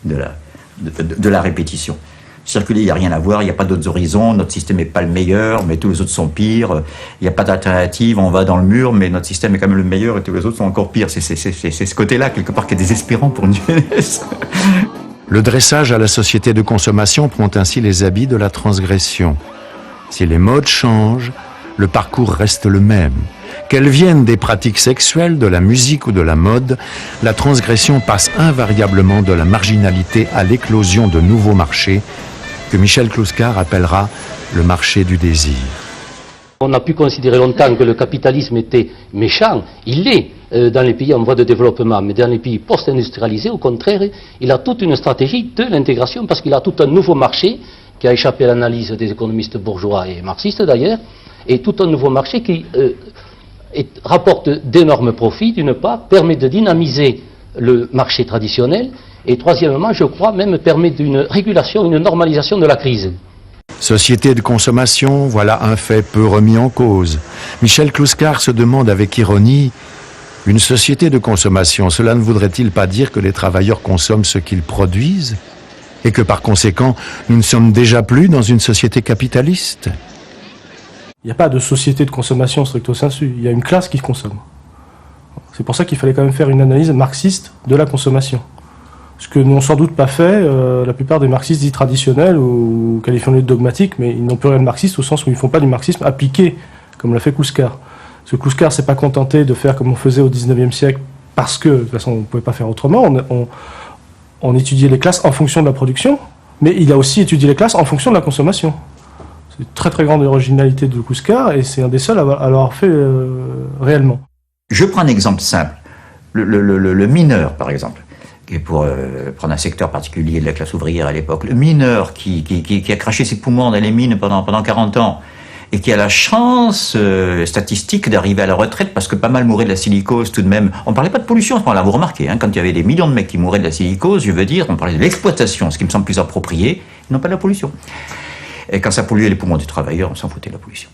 de la répétition. Circuler, il n'y a rien à voir, il n'y a pas d'autres horizons, notre système n'est pas le meilleur, mais tous les autres sont pires, il n'y a pas d'alternative, on va dans le mur, mais notre système est quand même le meilleur et tous les autres sont encore pires. C'est ce côté-là, quelque part, qui est désespérant pour une jeunesse. Le dressage à la société de consommation prend ainsi les habits de la transgression. Si les modes changent, le parcours reste le même. Qu'elles viennent des pratiques sexuelles, de la musique ou de la mode, la transgression passe invariablement de la marginalité à l'éclosion de nouveaux marchés que Michel Gluskar appellera le marché du désir. On a pu considérer longtemps que le capitalisme était méchant. Il l'est dans les pays en voie de développement, mais dans les pays post-industrialisés, au contraire, il a toute une stratégie de l'intégration parce qu'il a tout un nouveau marché qui a échappé à l'analyse des économistes bourgeois et marxistes d'ailleurs, et tout un nouveau marché qui rapporte d'énormes profits, d'une part, permet de dynamiser le marché traditionnel, et troisièmement, je crois même, permet d'une régulation, une normalisation de la crise. Société de consommation, voilà un fait peu remis en cause. Michel Clouscar se demande avec ironie, une société de consommation, cela ne voudrait-il pas dire que les travailleurs consomment ce qu'ils produisent et que par conséquent, nous ne sommes déjà plus dans une société capitaliste ? Il n'y a pas de société de consommation stricto sensu, il y a une classe qui consomme. C'est pour ça qu'il fallait quand même faire une analyse marxiste de la consommation. Ce que n'ont sans doute pas fait la plupart des marxistes dits traditionnels ou qualifions-les de dogmatiques, mais ils n'ont plus rien de marxiste au sens où ils ne font pas du marxisme appliqué, comme l'a fait Clouscar. Parce que Clouscar s'est pas contenté de faire comme on faisait au XIXe siècle, parce que de toute façon on ne pouvait pas faire autrement, on étudiait les classes en fonction de la production, mais il a aussi étudié les classes en fonction de la consommation. C'est une très très grande originalité de Clouscar, et c'est un des seuls à l'avoir fait réellement. Je prends un exemple simple. Le mineur, par exemple, et pour prendre un secteur particulier de la classe ouvrière à l'époque, le mineur qui a craché ses poumons dans les mines pendant 40 ans et qui a la chance statistique d'arriver à la retraite parce que pas mal mouraient de la silicose tout de même. On parlait pas de pollution à ce moment-là, vous remarquez, hein, quand il y avait des millions de mecs qui mouraient de la silicose, je veux dire, on parlait de l'exploitation, ce qui me semble plus approprié, non pas de la pollution. Et quand ça polluait les poumons des travailleurs, on s'en foutait de la pollution.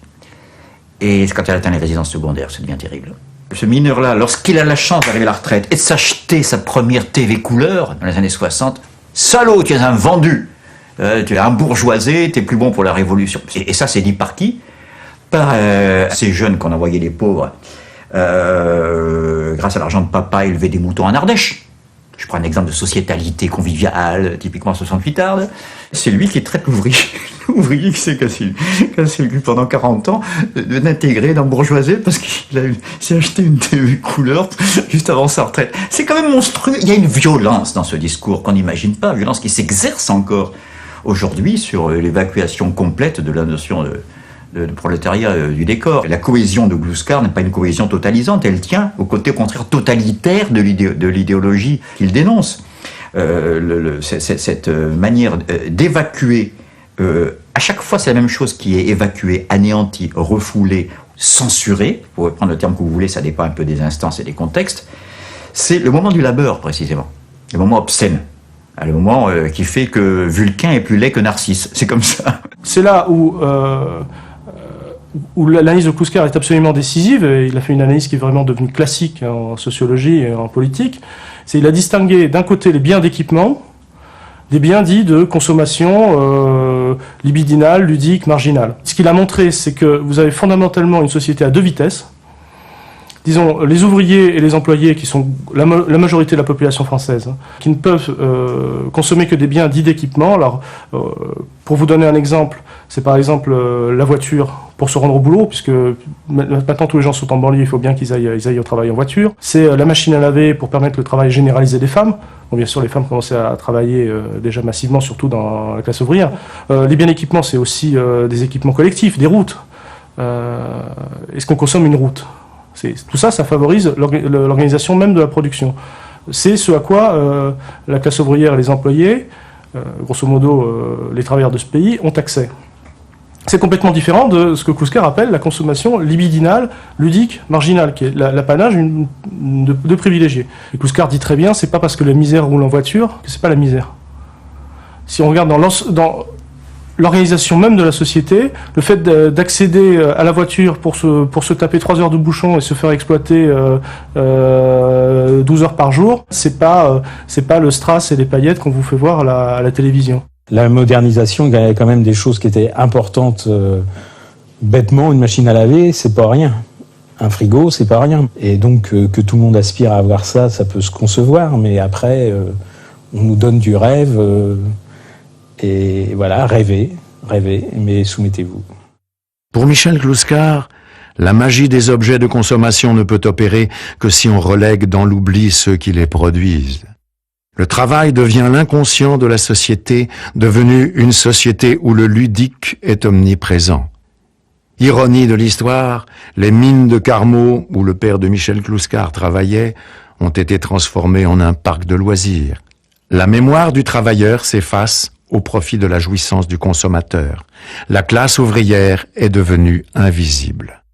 Et quand il atteint les résidences secondaires, ça devient terrible. Ce mineur-là, lorsqu'il a la chance d'arriver à la retraite et de s'acheter sa première TV couleur dans les années 60, salaud, tu es un vendu, tu es un bourgeoisé, tu es plus bon pour la révolution. Et ça, c'est dit par qui ? Par ces jeunes qu'on envoyait les pauvres, grâce à l'argent de papa, élever des moutons en Ardèche. Je prends un exemple de sociétalité conviviale, typiquement 68arde. C'est lui qui traite l'ouvrier. L'ouvrier qui s'est cassé le cul pendant 40 ans, d'intégrer dans bourgeoisie parce qu'il s'est acheté une TV couleur juste avant sa retraite. C'est quand même monstrueux. Il y a une violence dans ce discours qu'on n'imagine pas, une violence qui s'exerce encore aujourd'hui sur l'évacuation complète de la notion de prolétariat du décor. La cohésion de Clouscar n'est pas une cohésion totalisante, elle tient au côté au contraire totalitaire de l'idéologie qu'il dénonce. Cette manière d'évacuer, à chaque fois c'est la même chose qui est évacuée, anéantie, refoulée, censurée, vous pouvez prendre le terme que vous voulez, ça dépend un peu des instances et des contextes, c'est le moment du labeur précisément, le moment obscène. Le moment qui fait que Vulcain est plus laid que Narcisse, c'est comme ça. C'est là où l'analyse de Clouscar est absolument décisive, et il a fait une analyse qui est vraiment devenue classique en sociologie et en politique. Il a distingué d'un côté les biens d'équipement, des biens dits de consommation libidinale, ludique, marginale. Ce qu'il a montré, c'est que vous avez fondamentalement une société à deux vitesses. Disons, les ouvriers et les employés, qui sont la majorité de la population française, qui ne peuvent consommer que des biens dits d'équipement. Alors, pour vous donner un exemple, c'est par exemple la voiture pour se rendre au boulot, puisque maintenant tous les gens sont en banlieue, il faut bien qu'ils aillent au travail en voiture. C'est la machine à laver pour permettre le travail généralisé des femmes. Bon, bien sûr, les femmes commençaient à travailler déjà massivement, surtout dans la classe ouvrière. Les biens d'équipement, c'est aussi des équipements collectifs, des routes. Est-ce qu'on consomme une route ? Tout ça, ça favorise l'organisation même de la production. C'est ce à quoi la classe ouvrière et les employés, grosso modo les travailleurs de ce pays, ont accès. C'est complètement différent de ce que Clouscar appelle la consommation libidinale, ludique, marginale, qui est l'apanage de privilégiés. Et Clouscar dit très bien, c'est pas parce que la misère roule en voiture que c'est pas la misère. Si on regarde dans l'organisation même de la société, le fait d'accéder à la voiture pour se taper 3 heures de bouchon et se faire exploiter 12 heures par jour, c'est pas le strass et les paillettes qu'on vous fait voir à la télévision. La modernisation, il y avait quand même des choses qui étaient importantes. Bêtement, une machine à laver, c'est pas rien. Un frigo, c'est pas rien. Et donc, que tout le monde aspire à avoir ça, ça peut se concevoir, mais après, on nous donne du rêve. Et voilà, rêvez, mais soumettez-vous. Pour Michel Clouscar, la magie des objets de consommation ne peut opérer que si on relègue dans l'oubli ceux qui les produisent. Le travail devient l'inconscient de la société, devenue une société où le ludique est omniprésent. Ironie de l'histoire, les mines de Carmaux, où le père de Michel Clouscar travaillait, ont été transformées en un parc de loisirs. La mémoire du travailleur s'efface au profit de la jouissance du consommateur. La classe ouvrière est devenue invisible.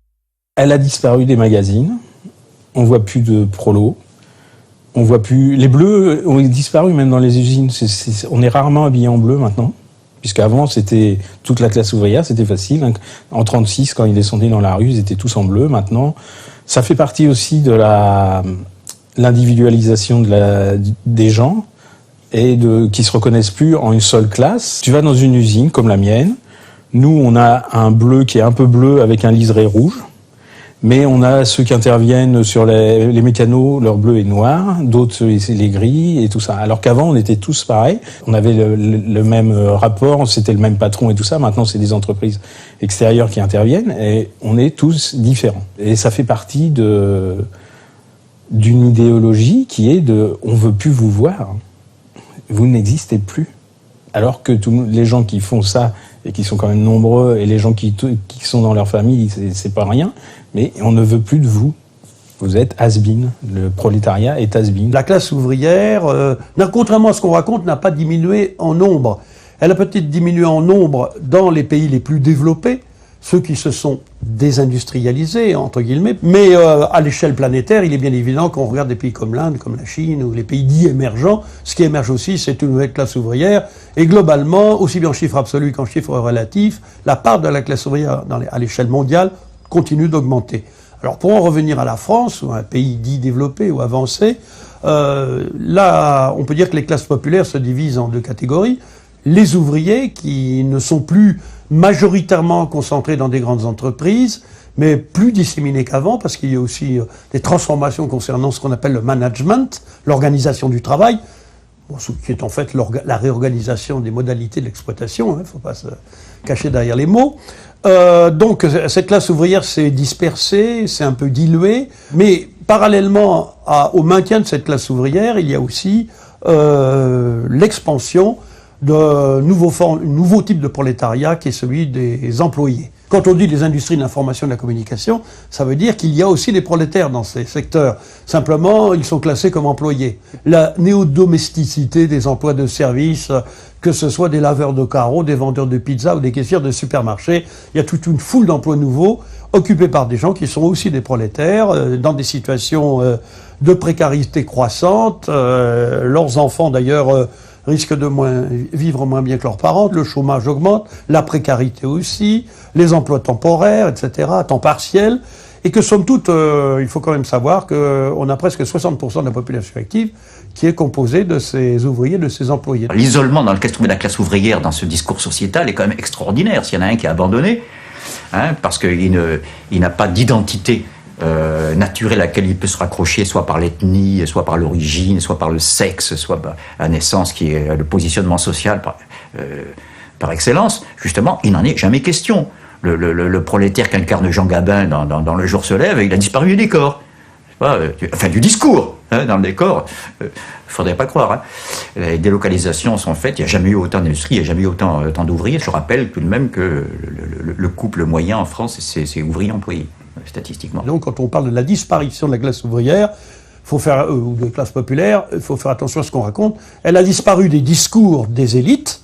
Elle a disparu des magazines. On voit plus de prolos. On voit plus. Les bleus ont disparu même dans les usines. On est rarement habillé en bleu maintenant. puisqu'avant c'était toute la classe ouvrière, c'était facile. En 36, quand ils descendaient dans la rue, ils étaient tous en bleu. Maintenant, ça fait partie aussi de l'individualisation des gens et qui se reconnaissent plus en une seule classe. Tu vas dans une usine comme la mienne. Nous, on a un bleu qui est un peu bleu avec un liseré rouge. Mais on a ceux qui interviennent sur les mécanos, leur bleu est noir, d'autres c'est les gris et tout ça. Alors qu'avant on était tous pareils, on avait le même rapport, c'était le même patron et tout ça. Maintenant c'est des entreprises extérieures qui interviennent et on est tous différents. Et ça fait partie d'une idéologie qui est on veut plus vous voir, vous n'existez plus. Alors que tous les gens qui font ça et qui sont quand même nombreux et les gens qui sont dans leur famille, c'est pas rien. Mais on ne veut plus de vous. Vous êtes has-been. Le prolétariat est has-been. La classe ouvrière, contrairement à ce qu'on raconte, n'a pas diminué en nombre. Elle a peut-être diminué en nombre dans les pays les plus développés, ceux qui se sont désindustrialisés, entre guillemets. Mais à l'échelle planétaire, il est bien évident qu'on regarde des pays comme l'Inde, comme la Chine, ou les pays dits émergents. Ce qui émerge aussi, c'est une nouvelle classe ouvrière. Et globalement, aussi bien en chiffre absolu qu'en chiffre relatif, la part de la classe ouvrière à l'échelle mondiale continue d'augmenter. Alors pour en revenir à la France, ou à un pays dit développé ou avancé, là on peut dire que les classes populaires se divisent en deux catégories. Les ouvriers qui ne sont plus majoritairement concentrés dans des grandes entreprises, mais plus disséminés qu'avant, parce qu'il y a aussi des transformations concernant ce qu'on appelle le management, l'organisation du travail, ce qui est en fait la réorganisation des modalités de l'exploitation, il ne faut pas se cacher derrière les mots. Donc cette classe ouvrière s'est dispersée, s'est un peu diluée, mais parallèlement au maintien de cette classe ouvrière, il y a aussi l'expansion d'un nouveau type de prolétariat qui est celui des employés. Quand on dit les industries de l'information et de la communication, ça veut dire qu'il y a aussi des prolétaires dans ces secteurs. Simplement, ils sont classés comme employés. La néo-domesticité des emplois de service, que ce soit des laveurs de carreaux, des vendeurs de pizza ou des caissières de supermarchés, il y a toute une foule d'emplois nouveaux occupés par des gens qui sont aussi des prolétaires, dans des situations de précarité croissante. Leurs enfants, d'ailleurs, risquent de vivre moins bien que leurs parents, le chômage augmente, la précarité aussi, les emplois temporaires, etc., à temps partiel, et que somme toute, il faut quand même savoir qu'on a presque 60% de la population active qui est composée de ces ouvriers, de ces employés. L'isolement dans lequel se trouvait la classe ouvrière dans ce discours sociétal est quand même extraordinaire. S'il y en a un qui est abandonné, parce qu'il n'a pas d'identité naturelle à laquelle il peut se raccrocher, soit par l'ethnie, soit par l'origine, soit par le sexe, soit par la naissance, qui est le positionnement social par excellence, justement, il n'en est jamais question. Le prolétaire qu'incarne Jean Gabin dans Le Jour se lève, il a disparu du décor. Du discours, dans le décor, faudrait pas croire. Les délocalisations sont faites, il n'y a jamais eu autant d'industrie, il n'y a jamais eu autant d'ouvriers. Je rappelle tout de même que le couple moyen en France, c'est ouvrier-employé, statistiquement. Donc quand on parle de la disparition de la classe ouvrière, ou de classe populaire, il faut faire attention à ce qu'on raconte. Elle a disparu des discours des élites,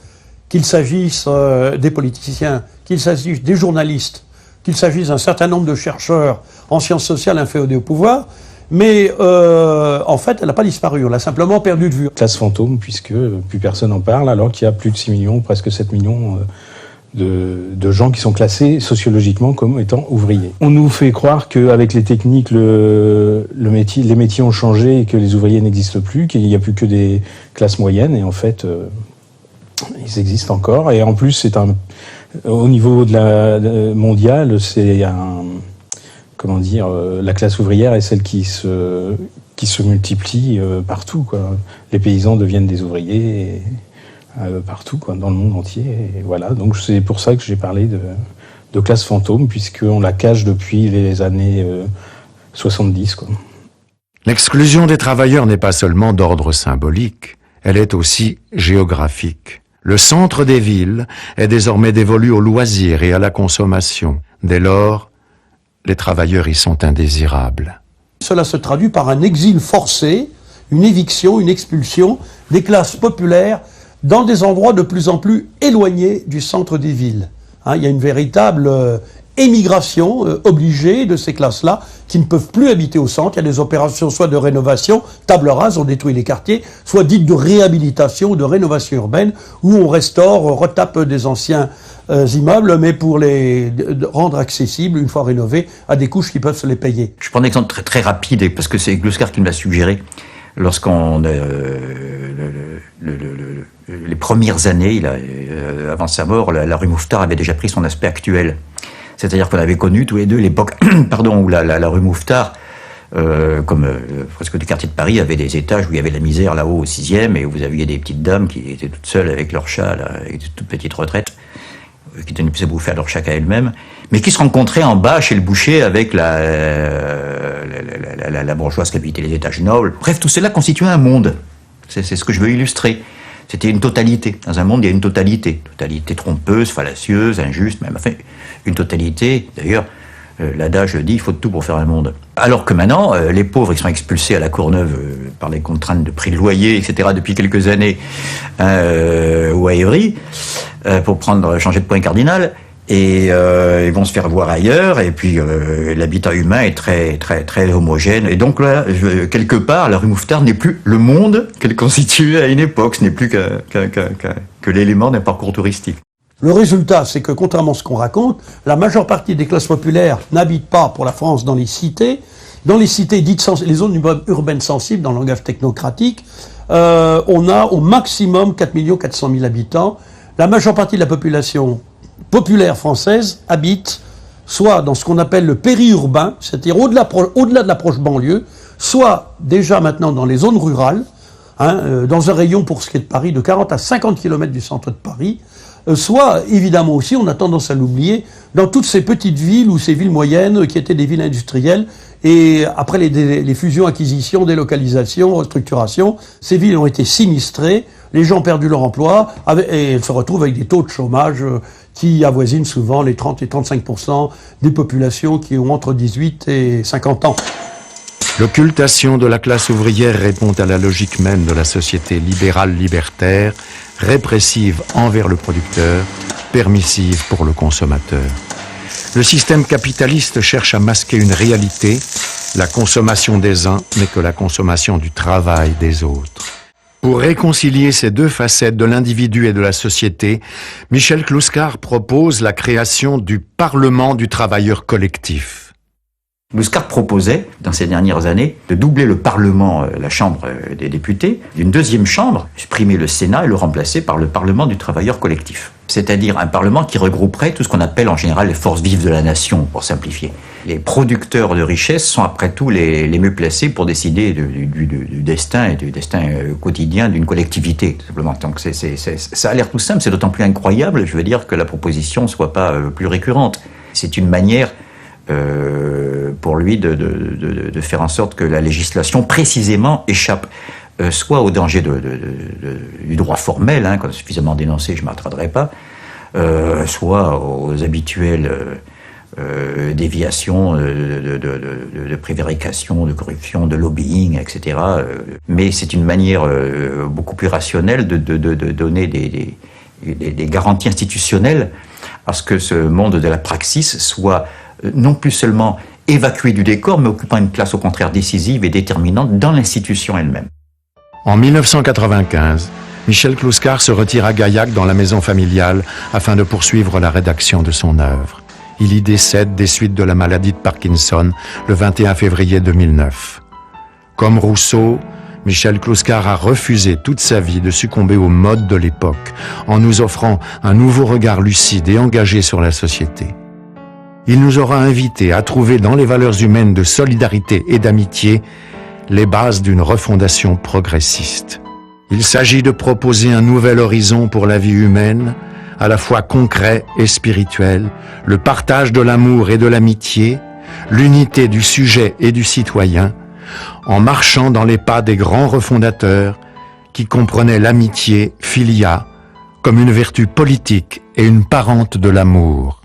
qu'il s'agisse des politiciens, qu'il s'agisse des journalistes, qu'il s'agisse d'un certain nombre de chercheurs en sciences sociales inféodés au pouvoir, mais en fait, elle n'a pas disparu, on l'a simplement perdu de vue. Classe fantôme, puisque plus personne n'en parle, alors qu'il y a plus de 6 millions, presque 7 millions de gens qui sont classés sociologiquement comme étant ouvriers. On nous fait croire qu'avec les techniques, les métiers ont changé et que les ouvriers n'existent plus, qu'il n'y a plus que des classes moyennes, et en fait, ils existent encore. Et en plus, au niveau mondial, c'est la classe ouvrière est celle qui se multiplie partout, quoi. Les paysans deviennent des ouvriers partout, quoi, dans le monde entier. Et voilà. Donc c'est pour ça que j'ai parlé de classe fantôme, puisqu'on la cache depuis les années 70, quoi. L'exclusion des travailleurs n'est pas seulement d'ordre symbolique, elle est aussi géographique. Le centre des villes est désormais dévolu au loisir et à la consommation. Dès lors, les travailleurs y sont indésirables. Cela se traduit par un exil forcé, une éviction, une expulsion des classes populaires dans des endroits de plus en plus éloignés du centre des villes. Il y a une véritable émigration obligée de ces classes-là qui ne peuvent plus habiter au centre. Il y a des opérations soit de rénovation, table rase, on détruit les quartiers, soit dites de réhabilitation ou de rénovation urbaine, où on restaure, retape des anciens immeubles, mais pour les rendre accessibles, une fois rénovés, à des couches qui peuvent se les payer. Je prends un exemple très, très rapide, parce que c'est Gluskar qui me l'a suggéré. Lorsqu'on les premières années, avant sa mort, la rue Mouffetard avait déjà pris son aspect actuel. C'est-à-dire qu'on avait connu tous les deux l'époque, où la rue Mouffetard, comme presque du quartier de Paris, avait des étages où il y avait la misère là-haut au 6e, et où vous aviez des petites dames qui étaient toutes seules avec leur chat, là, avec de toutes petites retraites, qui tenaient plus à bouffer à leur chat qu'à elles-mêmes, mais qui se rencontraient en bas chez le boucher avec la bourgeoise qui habitait les étages nobles. Bref, tout cela constituait un monde. C'est ce que je veux illustrer. C'était une totalité. Dans un monde, il y a une totalité. Totalité trompeuse, fallacieuse, injuste, même. Enfin, une totalité. D'ailleurs, l'adage dit, il faut de tout pour faire un monde. Alors que maintenant, les pauvres, ils sont expulsés à la Courneuve par les contraintes de prix de loyer, etc., depuis quelques années, ou à Évry, pour changer de point cardinal. Et ils vont se faire voir ailleurs, et puis l'habitat humain est très, très, très homogène. Et donc là, quelque part, la rue Mouffetard n'est plus le monde qu'elle constituait à une époque. Ce n'est plus que l'élément d'un parcours touristique. Le résultat, c'est que contrairement à ce qu'on raconte, la majeure partie des classes populaires n'habitent pas, pour la France, dans les cités. Dans les cités dites les zones urbaines sensibles, dans le langage technocratique, on a au maximum 4 400 000 habitants. La majeure partie de la population populaire française habite soit dans ce qu'on appelle le périurbain, c'est-à-dire au-delà de l'approche banlieue, soit déjà maintenant dans les zones rurales, dans un rayon pour ce qui est de Paris de 40 à 50 km du centre de Paris, soit évidemment aussi, on a tendance à l'oublier, dans toutes ces petites villes ou ces villes moyennes qui étaient des villes industrielles, et après les fusions, acquisitions, délocalisations, restructurations, ces villes ont été sinistrées, les gens ont perdu leur emploi et se retrouvent avec des taux de chômage qui avoisinent souvent les 30 et 35% des populations qui ont entre 18 et 50 ans. L'occultation de la classe ouvrière répond à la logique même de la société libérale libertaire, répressive envers le producteur, permissive pour le consommateur. Le système capitaliste cherche à masquer une réalité, la consommation des uns n'est que la consommation du travail des autres. Pour réconcilier ces deux facettes de l'individu et de la société, Michel Gluskar propose la création du Parlement du travailleur collectif. Gluskar proposait, dans ces dernières années, de doubler le Parlement, la Chambre des députés, d'une deuxième chambre, supprimer le Sénat et le remplacer par le Parlement du travailleur collectif. C'est-à-dire un Parlement qui regrouperait tout ce qu'on appelle en général les forces vives de la nation, pour simplifier. Les producteurs de richesse sont après tout les mieux placés pour décider du destin et du destin quotidien d'une collectivité, tout simplement. Donc ça a l'air tout simple, c'est d'autant plus incroyable, je veux dire, que la proposition ne soit pas plus récurrente. C'est une manière pour lui de faire en sorte que la législation précisément échappe soit au danger du droit formel, quand suffisamment dénoncé, je ne m'attarderai pas, soit aux habituelles déviations de prévarication, de corruption, de lobbying, etc. Mais c'est une manière beaucoup plus rationnelle de donner des garanties institutionnelles à ce que ce monde de la praxis soit non plus seulement évacué du décor, mais occupant une place au contraire décisive et déterminante dans l'institution elle-même. En 1995, Michel Gluskar se retire à Gaillac dans la maison familiale afin de poursuivre la rédaction de son œuvre. Il y décède des suites de la maladie de Parkinson le 21 février 2009. Comme Rousseau, Michel Gluskar a refusé toute sa vie de succomber aux modes de l'époque en nous offrant un nouveau regard lucide et engagé sur la société. Il nous aura invités à trouver dans les valeurs humaines de solidarité et d'amitié les bases d'une refondation progressiste. Il s'agit de proposer un nouvel horizon pour la vie humaine, à la fois concret et spirituel, le partage de l'amour et de l'amitié, l'unité du sujet et du citoyen, en marchant dans les pas des grands refondateurs qui comprenaient l'amitié, philia, comme une vertu politique et une parente de l'amour.